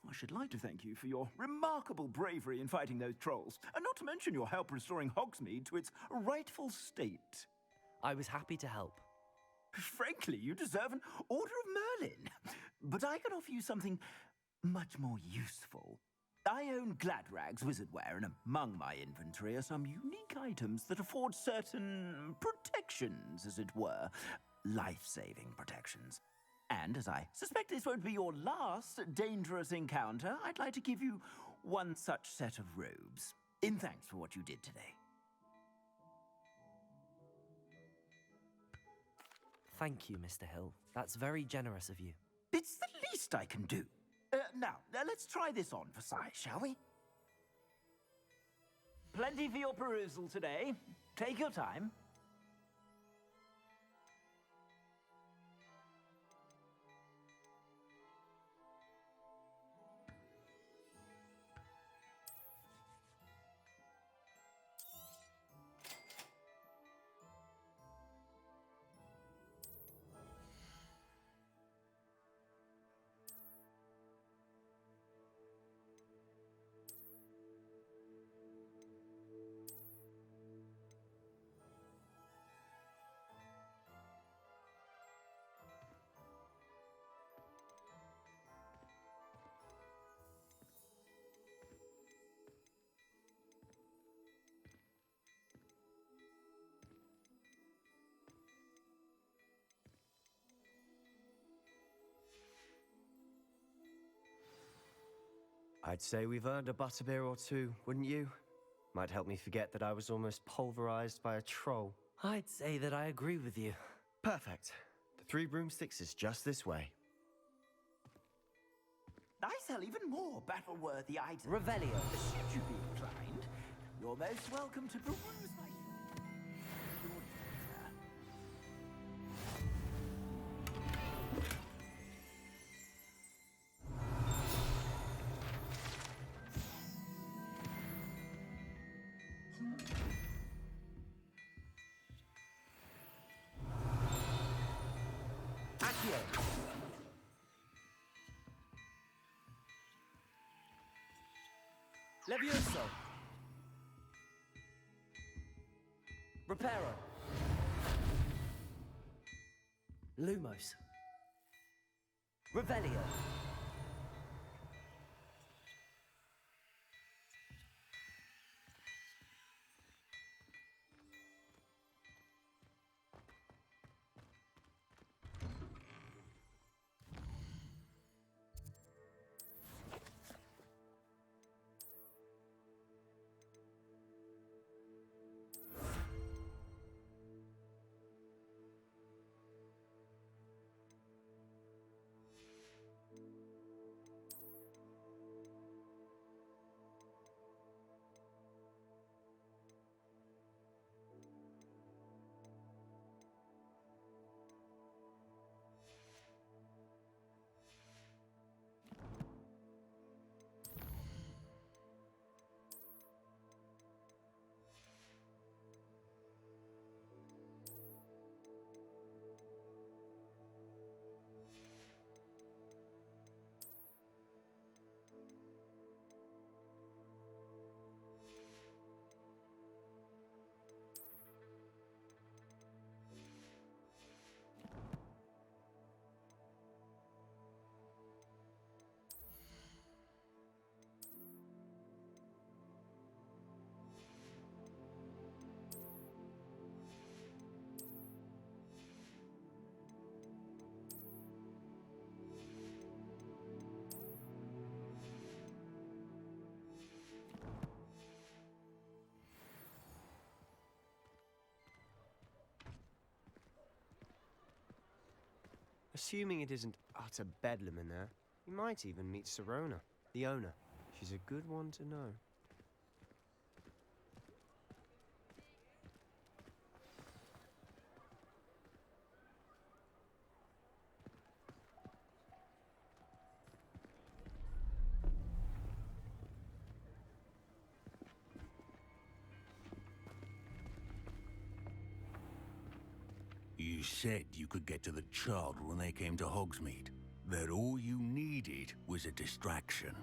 I should like to thank you for your remarkable bravery in fighting those trolls, and not to mention your help restoring Hogsmeade to its rightful state. I was happy to help. Frankly, you deserve an Order of Merlin. But I can offer you something much more useful. I own Gladrag's wizardware, and among my inventory are some unique items that afford certain protections, as it were. Life-saving protections. And as I suspect this won't be your last dangerous encounter, I'd like to give you one such set of robes, in thanks for what you did today. Thank you, Mr. Hill. That's very generous of you. It's the least I can do. Now, let's try this on for size, shall we? Plenty for your perusal today. Take your time. I'd say we've earned a butterbeer or two, wouldn't you? Might help me forget that I was almost pulverized by a troll. I'd say that I agree with you. Perfect. The 3 broomsticks is just this way. I sell even more battle-worthy items. Revelio. Should you be inclined, you're most welcome to peruse my... Levioso. Reparo. Lumos. Revelio. Assuming it isn't utter bedlam in there, you might even meet Sirona, the owner. She's a good one to know. You said you could get to the child when they came to Hogsmeade. that all you needed was a distraction.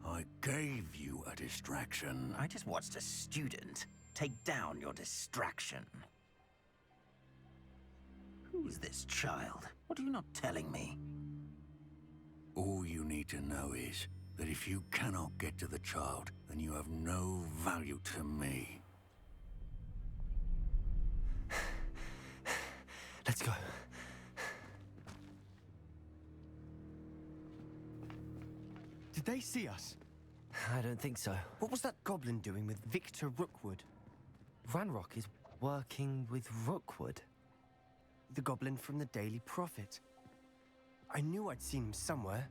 I gave you a distraction. I just watched a student take down your distraction. Who is this child? What are you not telling me? All you need to know is that if you cannot get to the child, then you have no value to me. Let's go. Did they see us? I don't think so. What was that goblin doing with Victor Rookwood? Ranrock is working with Rookwood. The goblin from the Daily Prophet. I knew I'd seen him somewhere.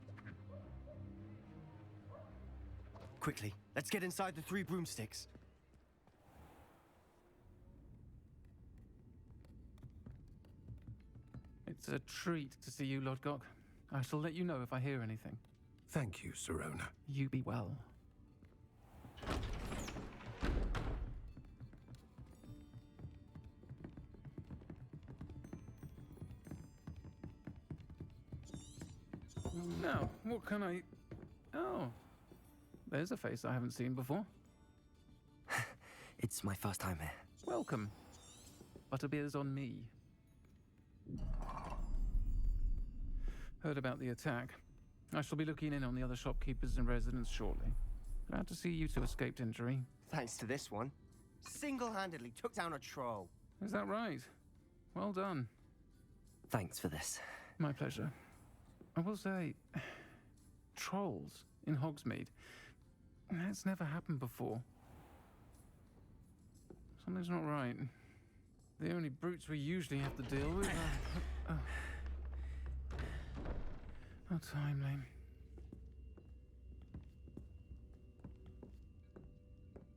Quickly, let's get inside the 3 broomsticks. It's a treat to see you, Lodgok. I shall let you know if I hear anything. Thank you, Serona. You be well. Now, what can I... Oh, there's a face I haven't seen before. It's my first time here. Welcome. Butterbeer's on me. Heard about the attack. I shall be looking in on the other shopkeepers and residents shortly. Glad to see you two escaped injury. Thanks to this one. Single-handedly took down a troll. Is that right? Well done. Thanks for this. My pleasure. I will say, trolls in Hogsmeade. That's never happened before. Something's not right. The only brutes we usually have to deal with are... How timely.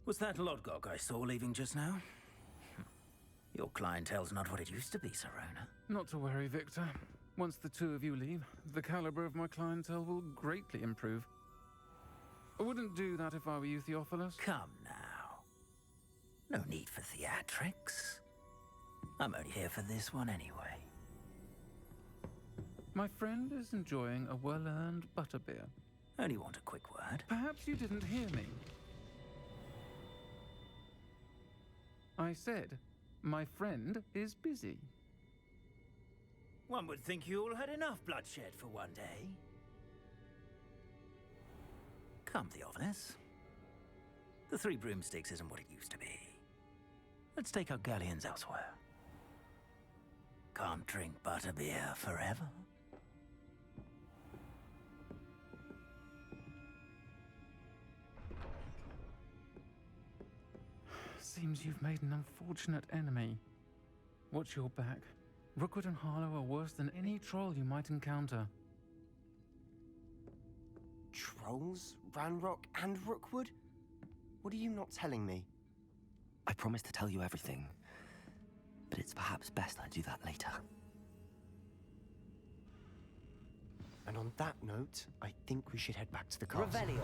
Was that Lodgok I saw leaving just now? Your clientele's not what it used to be, Serona. Not to worry, Victor. Once the 2 of you leave, the caliber of my clientele will greatly improve. I wouldn't do that if I were you, Theophilus. Come now. No need for theatrics. I'm only here for this one anyway. My friend is enjoying a well-earned butterbeer. Only want a quick word. Perhaps you didn't hear me. I said, my friend is busy. One would think you all had enough bloodshed for one day. Come, Theophilus. The 3 broomsticks isn't what it used to be. Let's take our galleons elsewhere. Can't drink butterbeer forever. Seems you've made an unfortunate enemy. Watch your back. Rookwood and Harlow are worse than any troll you might encounter. Trolls? Ranrock and Rookwood? What are you not telling me? I promised to tell you everything, but it's perhaps best I do that later. And on that note, I think we should head back to the castle. Revelio.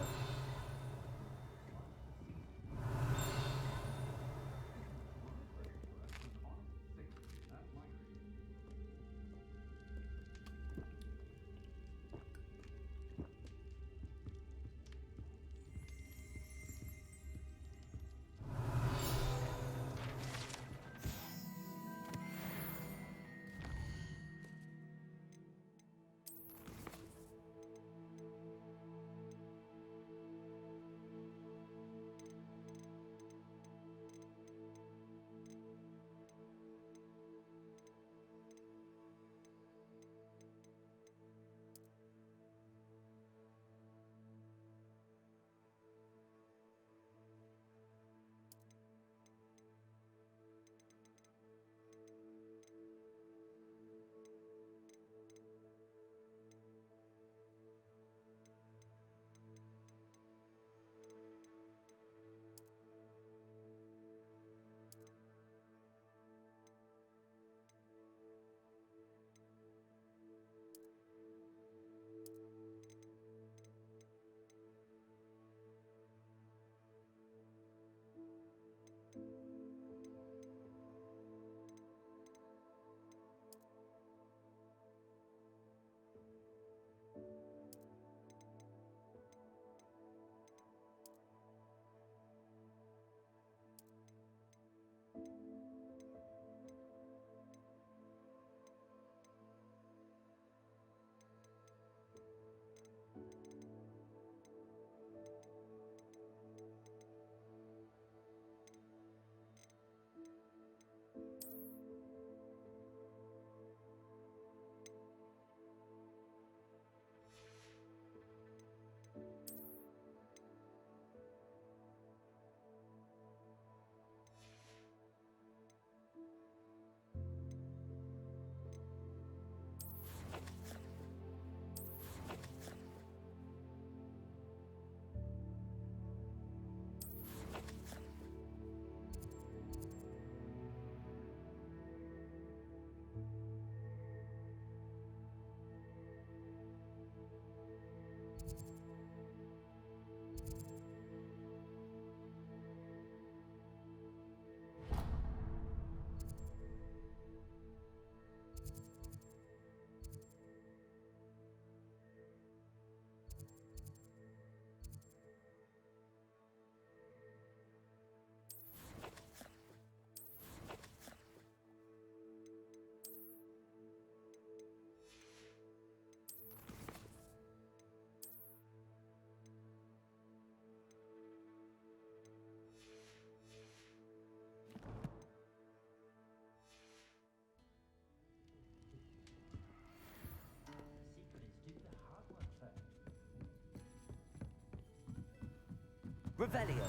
Revelio.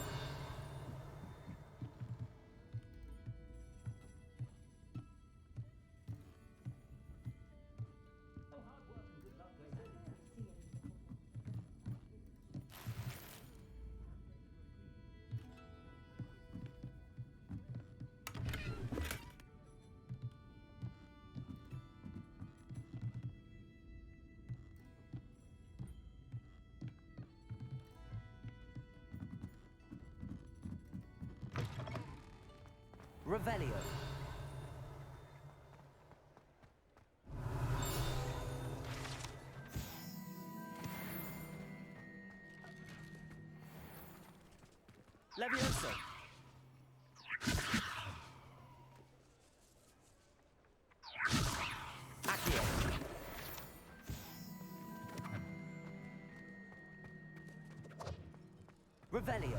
Revelio. Levioso. Accio. Revelio.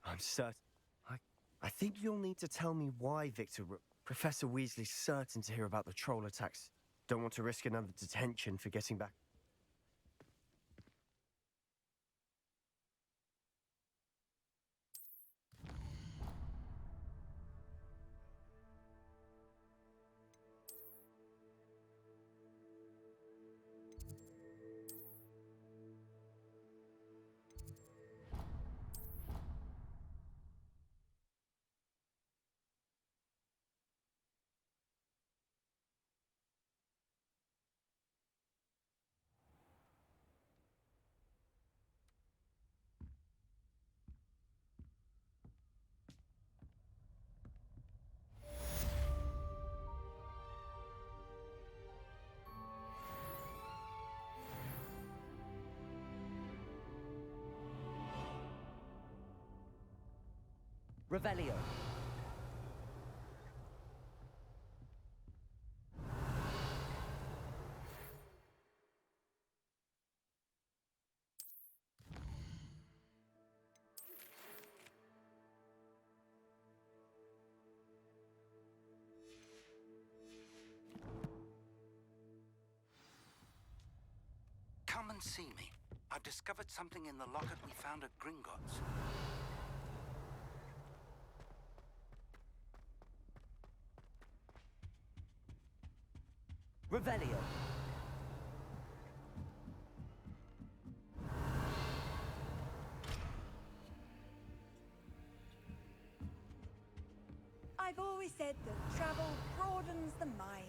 I'm certain. I think you'll need to tell me why Professor Weasley's certain to hear about the troll attacks. Don't want to risk another detention for getting back. Revelio. Come and see me. I've discovered something in the locket we found at Gringotts. Revelio. I've always said that travel broadens the mind.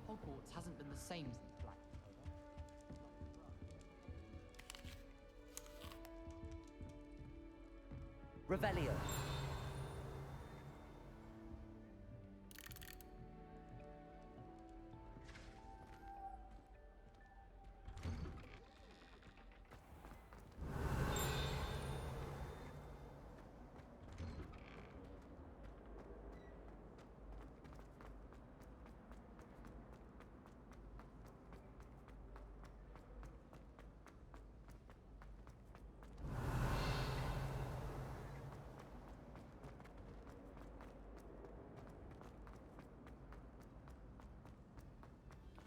Hogwarts hasn't been the same since Black. Revelio.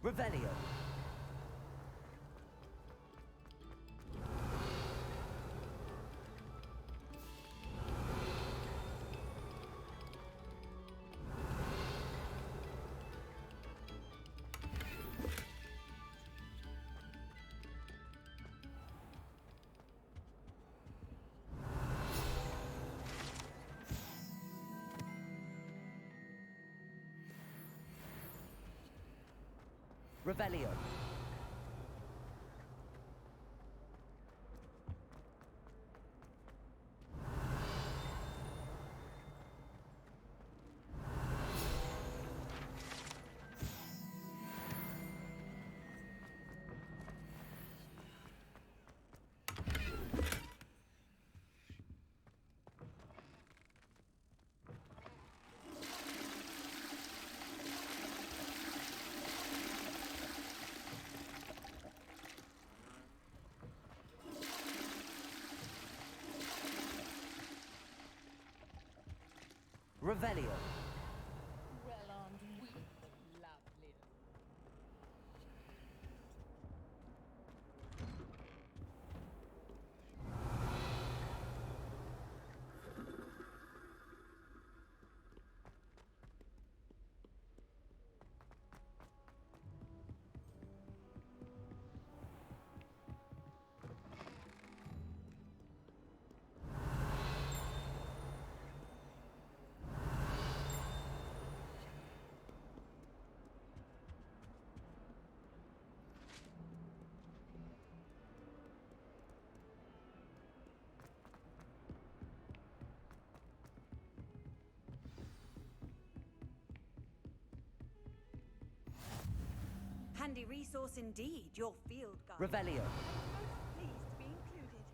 Revelio. Revelio. Revelio. Well-armed weak, lovely. Handy resource indeed, your field guide. Revelio. Most pleased to be included.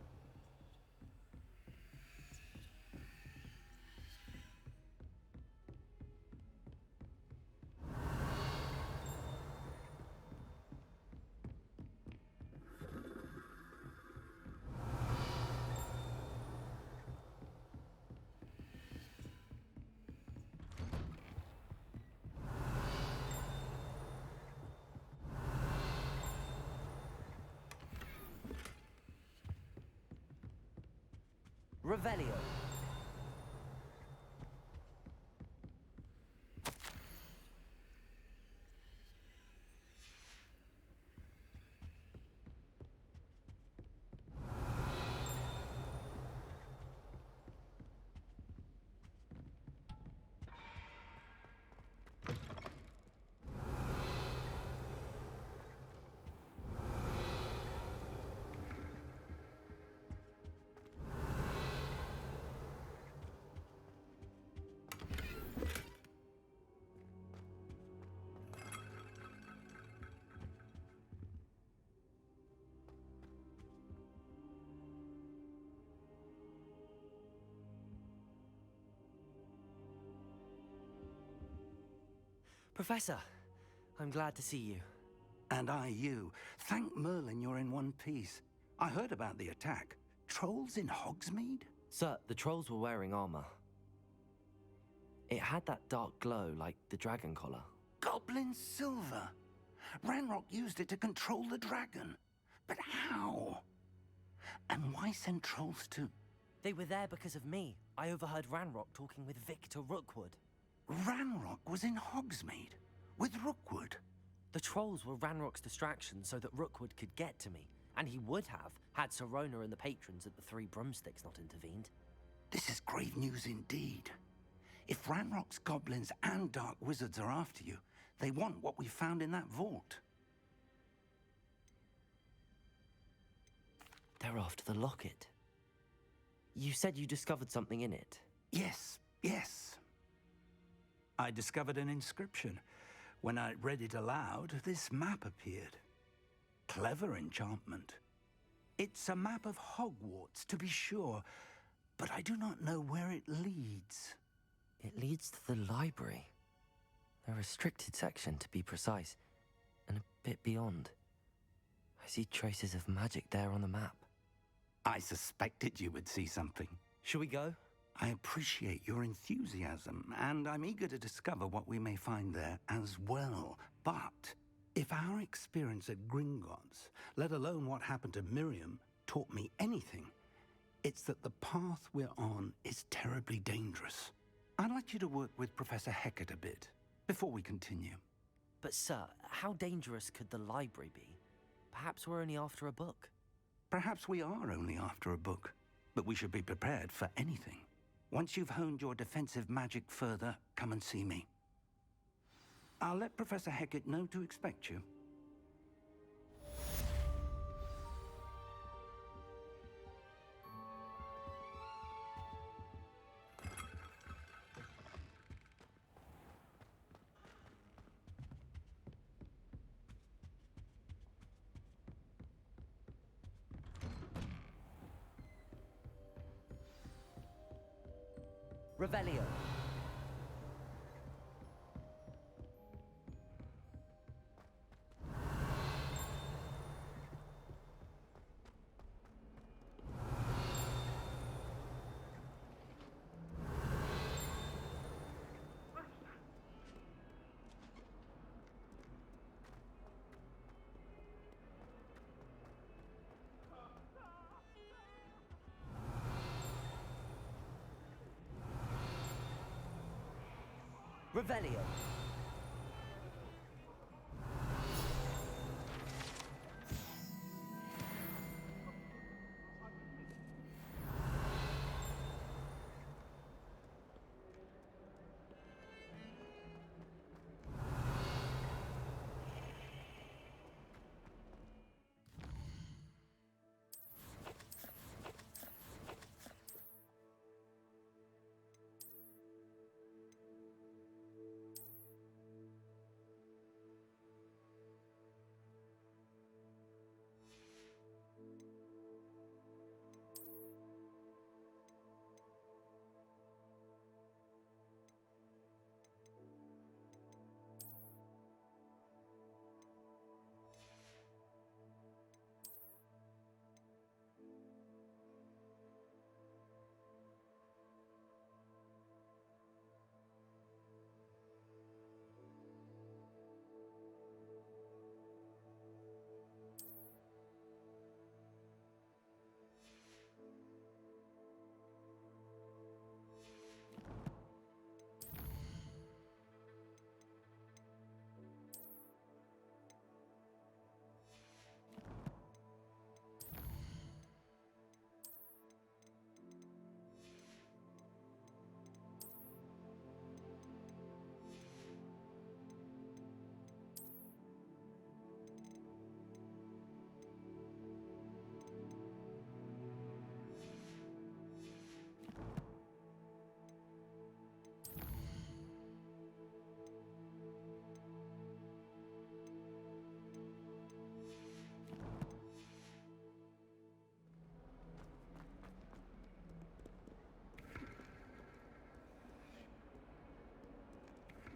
Revelio. Professor, I'm glad to see you. And I you. Thank Merlin you're in one piece. I heard about the attack. Trolls in Hogsmeade? Sir, the trolls were wearing armor. It had that dark glow like the dragon collar. Goblin silver. Ranrock used it to control the dragon. But how? And why send trolls to... They were there because of me. I overheard Ranrock talking with Victor Rookwood. Ranrock was in Hogsmeade with Rookwood. The trolls were Ranrock's distraction so that Rookwood could get to me. And he would have, had Serona and the patrons at the Three Broomsticks not intervened. This is grave news indeed. If Ranrock's goblins and dark wizards are after you, they want what we found in that vault. They're after the locket. You said you discovered something in it. Yes, yes. I discovered an inscription. When I read it aloud, this map appeared. Clever enchantment. It's a map of Hogwarts, to be sure, but I do not know where it leads. It leads to the library. A restricted section, to be precise, and a bit beyond. I see traces of magic there on the map. I suspected you would see something. Shall we go? I appreciate your enthusiasm, and I'm eager to discover what we may find there as well. But if our experience at Gringotts, let alone what happened to Miriam, taught me anything, it's that the path we're on is terribly dangerous. I'd like you to work with Professor Hecat a bit before we continue. But sir, how dangerous could the library be? Perhaps we're only after a book. Perhaps we are only after a book, but we should be prepared for anything. Once you've honed your defensive magic further, come and see me. I'll let Professor Hecat know to expect you. Revelio. Revelio.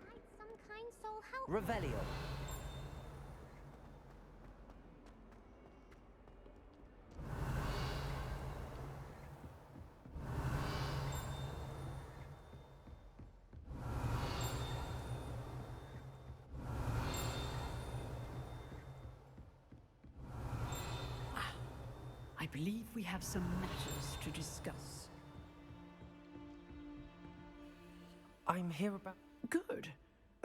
Might some kind soul help? Revelio. I believe we have some matters to discuss. I'm here about... Good.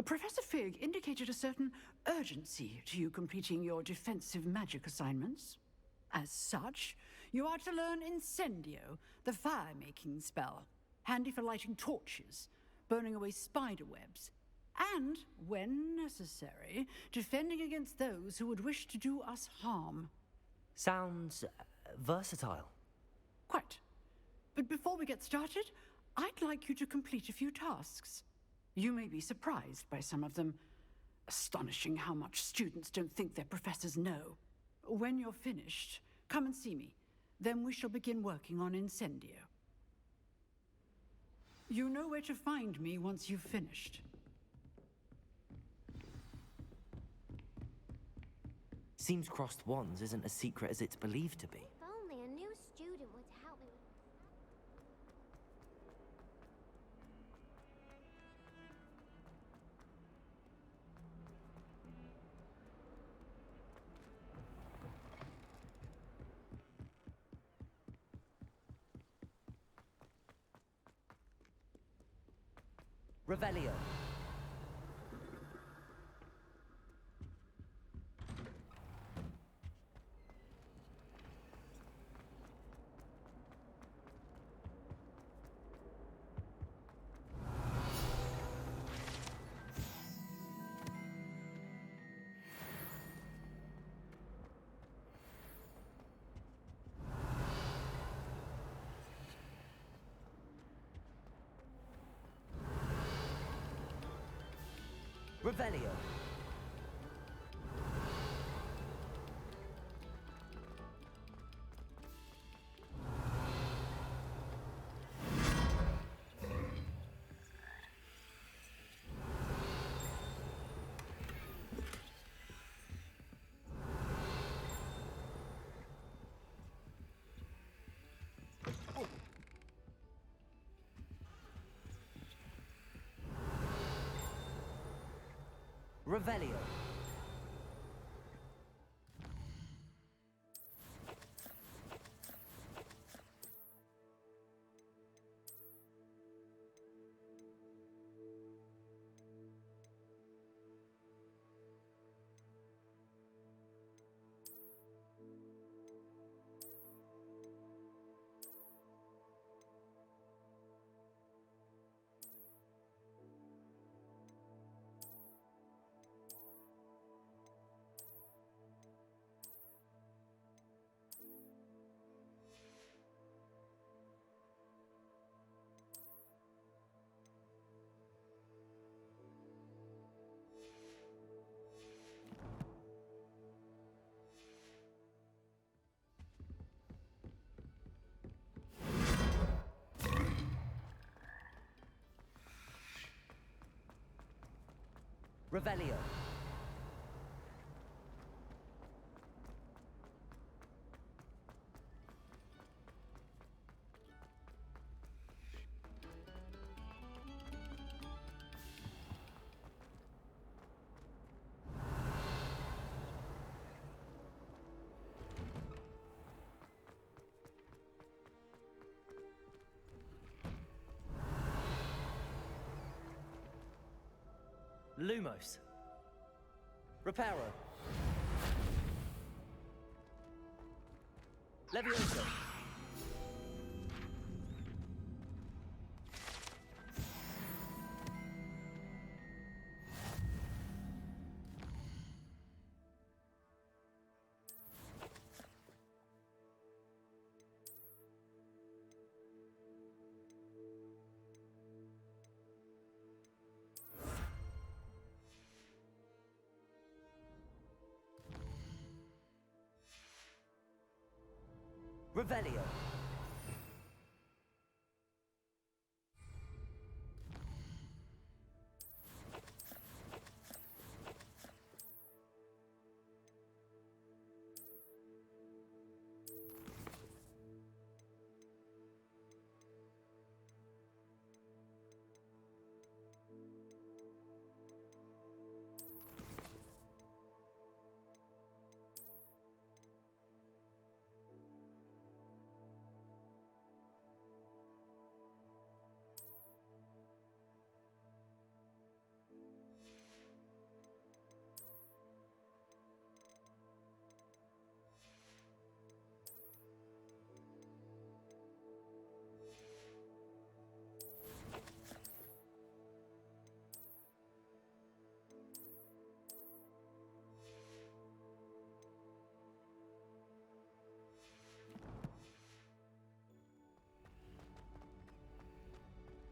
Professor Fig indicated a certain urgency to you completing your defensive magic assignments. As such, you are to learn Incendio, the fire-making spell, handy for lighting torches, burning away spider webs, and, when necessary, defending against those who would wish to do us harm. Sounds versatile. Quite. But before we get started, I'd like you to complete a few tasks. You may be surprised by some of them. Astonishing how much students don't think their professors know. When you're finished, come and see me. Then we shall begin working on Incendio. You know where to find me once you've finished. Seems crossed wands isn't as secret as it's believed to be. If only a new student would help me with... Revelio. Revelio. Revelio. Revelio. Lumos. Reparo. Levioso. Revelio.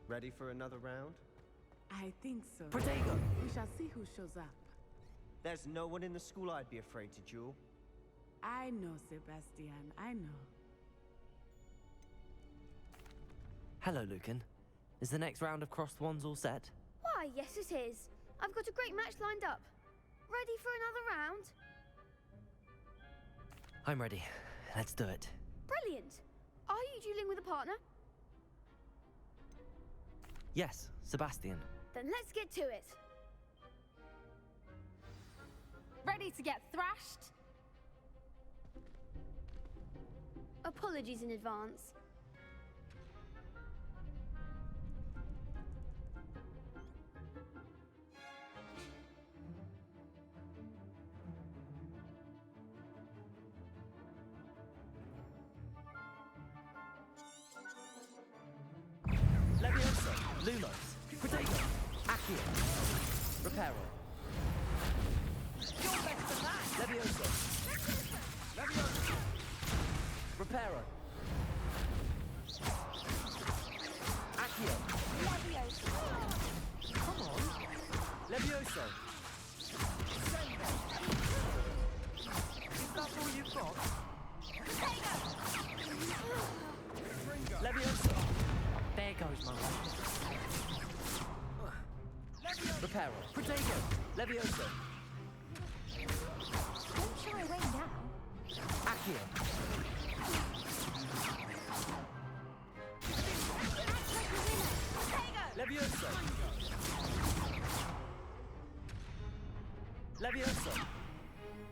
Ready for another round? I think so. Protego! We shall see who shows up. There's no one in the school I'd be afraid to duel. I know, Sebastian. I know. Hello, Lucan. Is the next round of crossed wands all set? Why, yes it is. I've got a great match lined up. Ready for another round? I'm ready. Let's do it. Brilliant. Are you dueling with a partner? Yes, Sebastian. Then let's get to it. Ready to get thrashed? Apologies in advance. Levioso. Lumos. Protego. Accio. Reparo. You're better than that! Levioso. Levioso! Reparo. Accio. Levioso. Come on. Levioso. Is that all you've got? Levioso. There goes my way. Reparo. Protego. Levioso. Don't shy away now. Accio. Levioso. Levioso.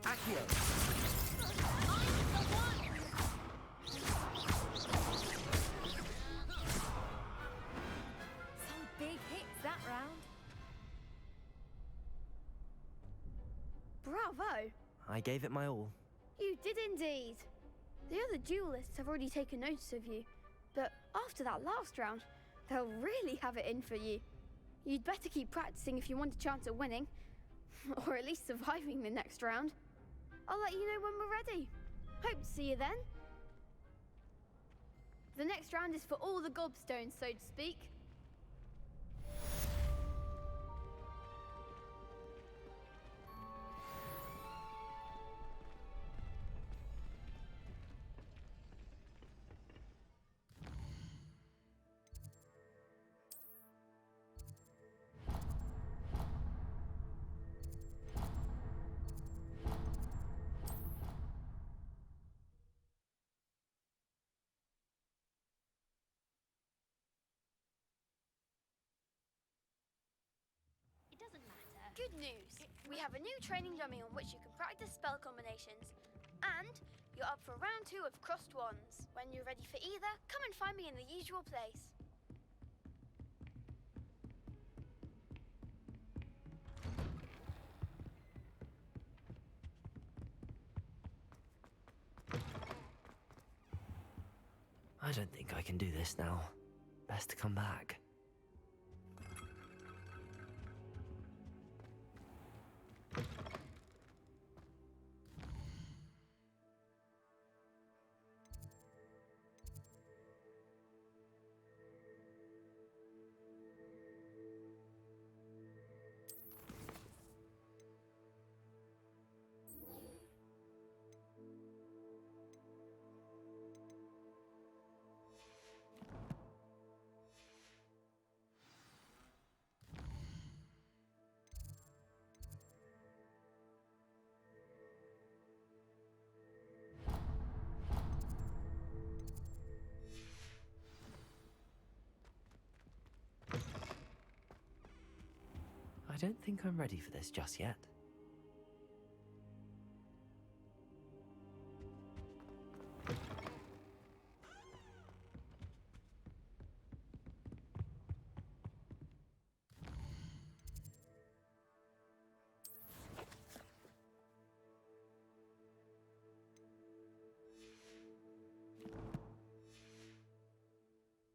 Accio. Some big hits that round. Bravo. I gave it my all. You did indeed. The other duelists have already taken notice of you, but after that last round, they'll really have it in for you. You'd better keep practicing if you want a chance at winning, or at least surviving the next round. I'll let you know when we're ready. Hope to see you then. The next round is for all the gobstones, so to speak. Good news. We have a new training dummy on which you can practice spell combinations. And you're up for round 2 of Crossed Wands. When you're ready for either, come and find me in the usual place. I don't think I can do this now. Best to come back. I don't think I'm ready for this just yet.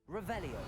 Revelio.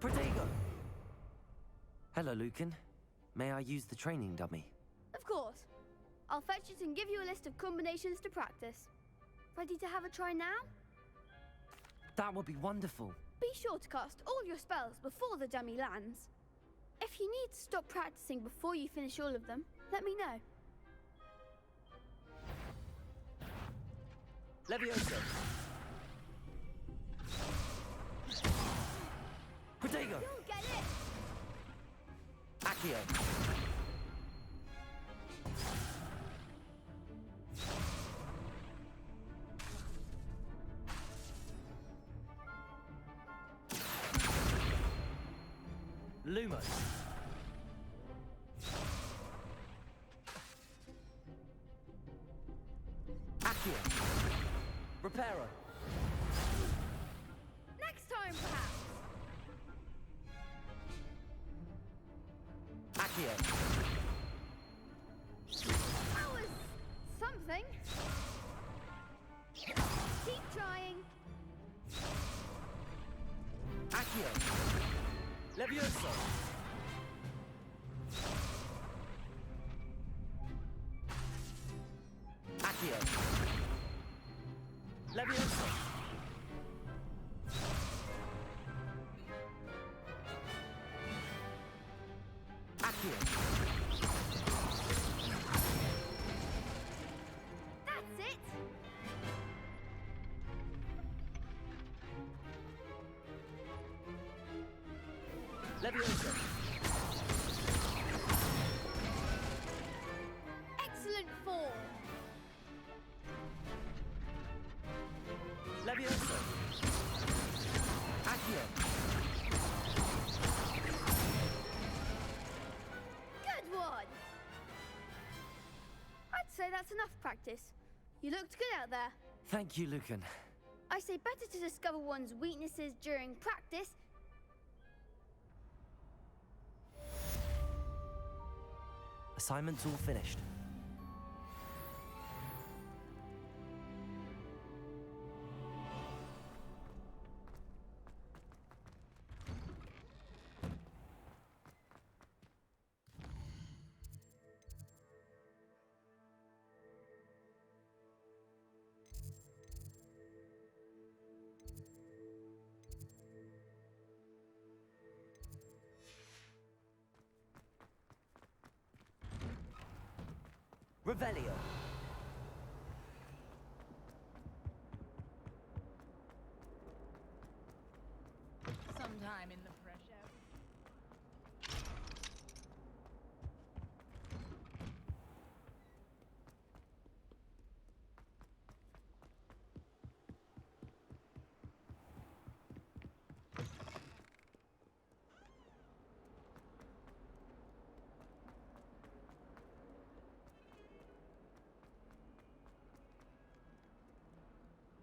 Protego! Hello, Lucan. May I use the training dummy? Of course. I'll fetch it and give you a list of combinations to practice. Ready to have a try now? That would be wonderful. Be sure to cast all your spells before the dummy lands. If you need to stop practicing before you finish all of them, let me know. Levioso. Protego. You'll get it! Accio. Lumos. Accio. Reparo. Next time, perhaps! Accio. That was something. Keep trying. Accio. Levioso. Accio. Levioso. Accio. That's it! Leviosa. Excellent form! Leviosa. Accio. Good one! I'd say that's enough practice. You looked good out there. Thank you, Lucan. I say better to discover one's weaknesses during practice. Assignment's all finished. Revelio. Sometime in the pressure.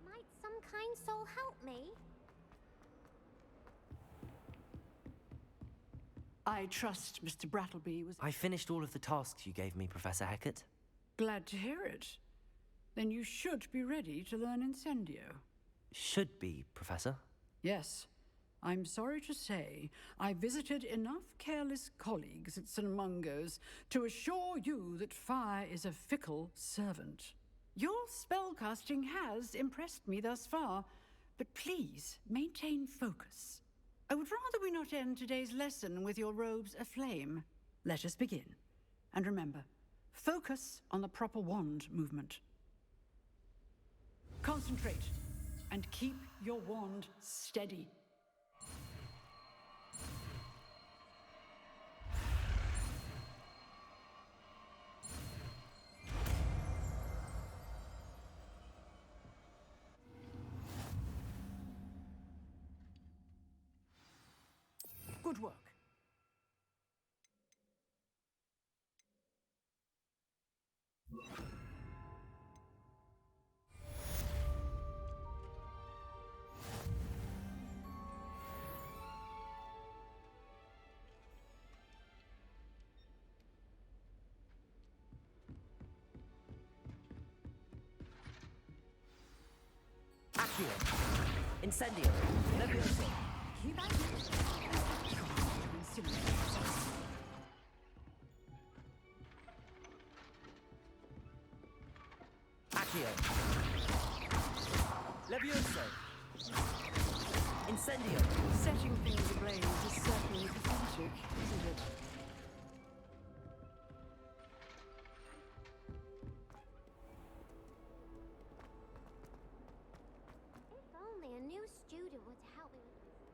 Might some kind soul help me? I trust Mr. Brattleby was... I finished all of the tasks you gave me, Professor Hecat. Glad to hear it. Then you should be ready to learn Incendio. Should be, Professor. Yes. I'm sorry to say, I visited enough careless colleagues at St. Mungo's to assure you that fire is a fickle servant. Your spellcasting has impressed me thus far, but please maintain focus. I would rather we not end today's lesson with your robes aflame. Let us begin. And remember, focus on the proper wand movement. Concentrate, and keep your wand steady. Good work. Accio. Incendio. Leviosa. Keep at it. Accio. Leviosa. Incendio. Setting things ablaze is certainly pathetic, isn't it? If only a new student would help me with this.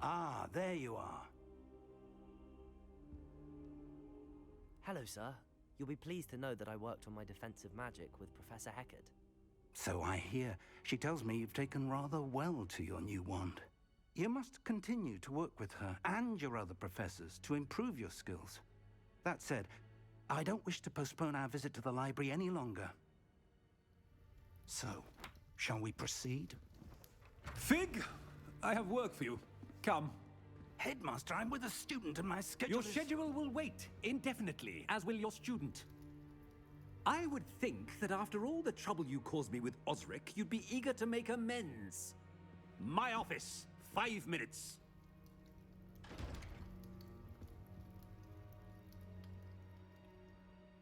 Ah, there you are. Hello, sir. You'll be pleased to know that I worked on my defensive magic with Professor Hecat. So I hear. She tells me you've taken rather well to your new wand. You must continue to work with her and your other professors to improve your skills. That said, I don't wish to postpone our visit to the library any longer. So, shall we proceed? Fig, I have work for you. Come. Headmaster, I'm with a student and my schedule Your is... schedule will wait indefinitely, as will your student. I would think that after all the trouble you caused me with Osric, you'd be eager to make amends. My office, 5 minutes.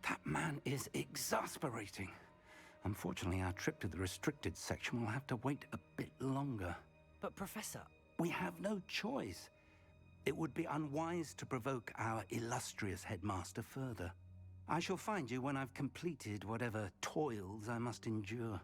That man is exasperating. Unfortunately, our trip to the restricted section will have to wait a bit longer. But, Professor... We have no choice. It would be unwise to provoke our illustrious headmaster further. I shall find you when I've completed whatever toils I must endure.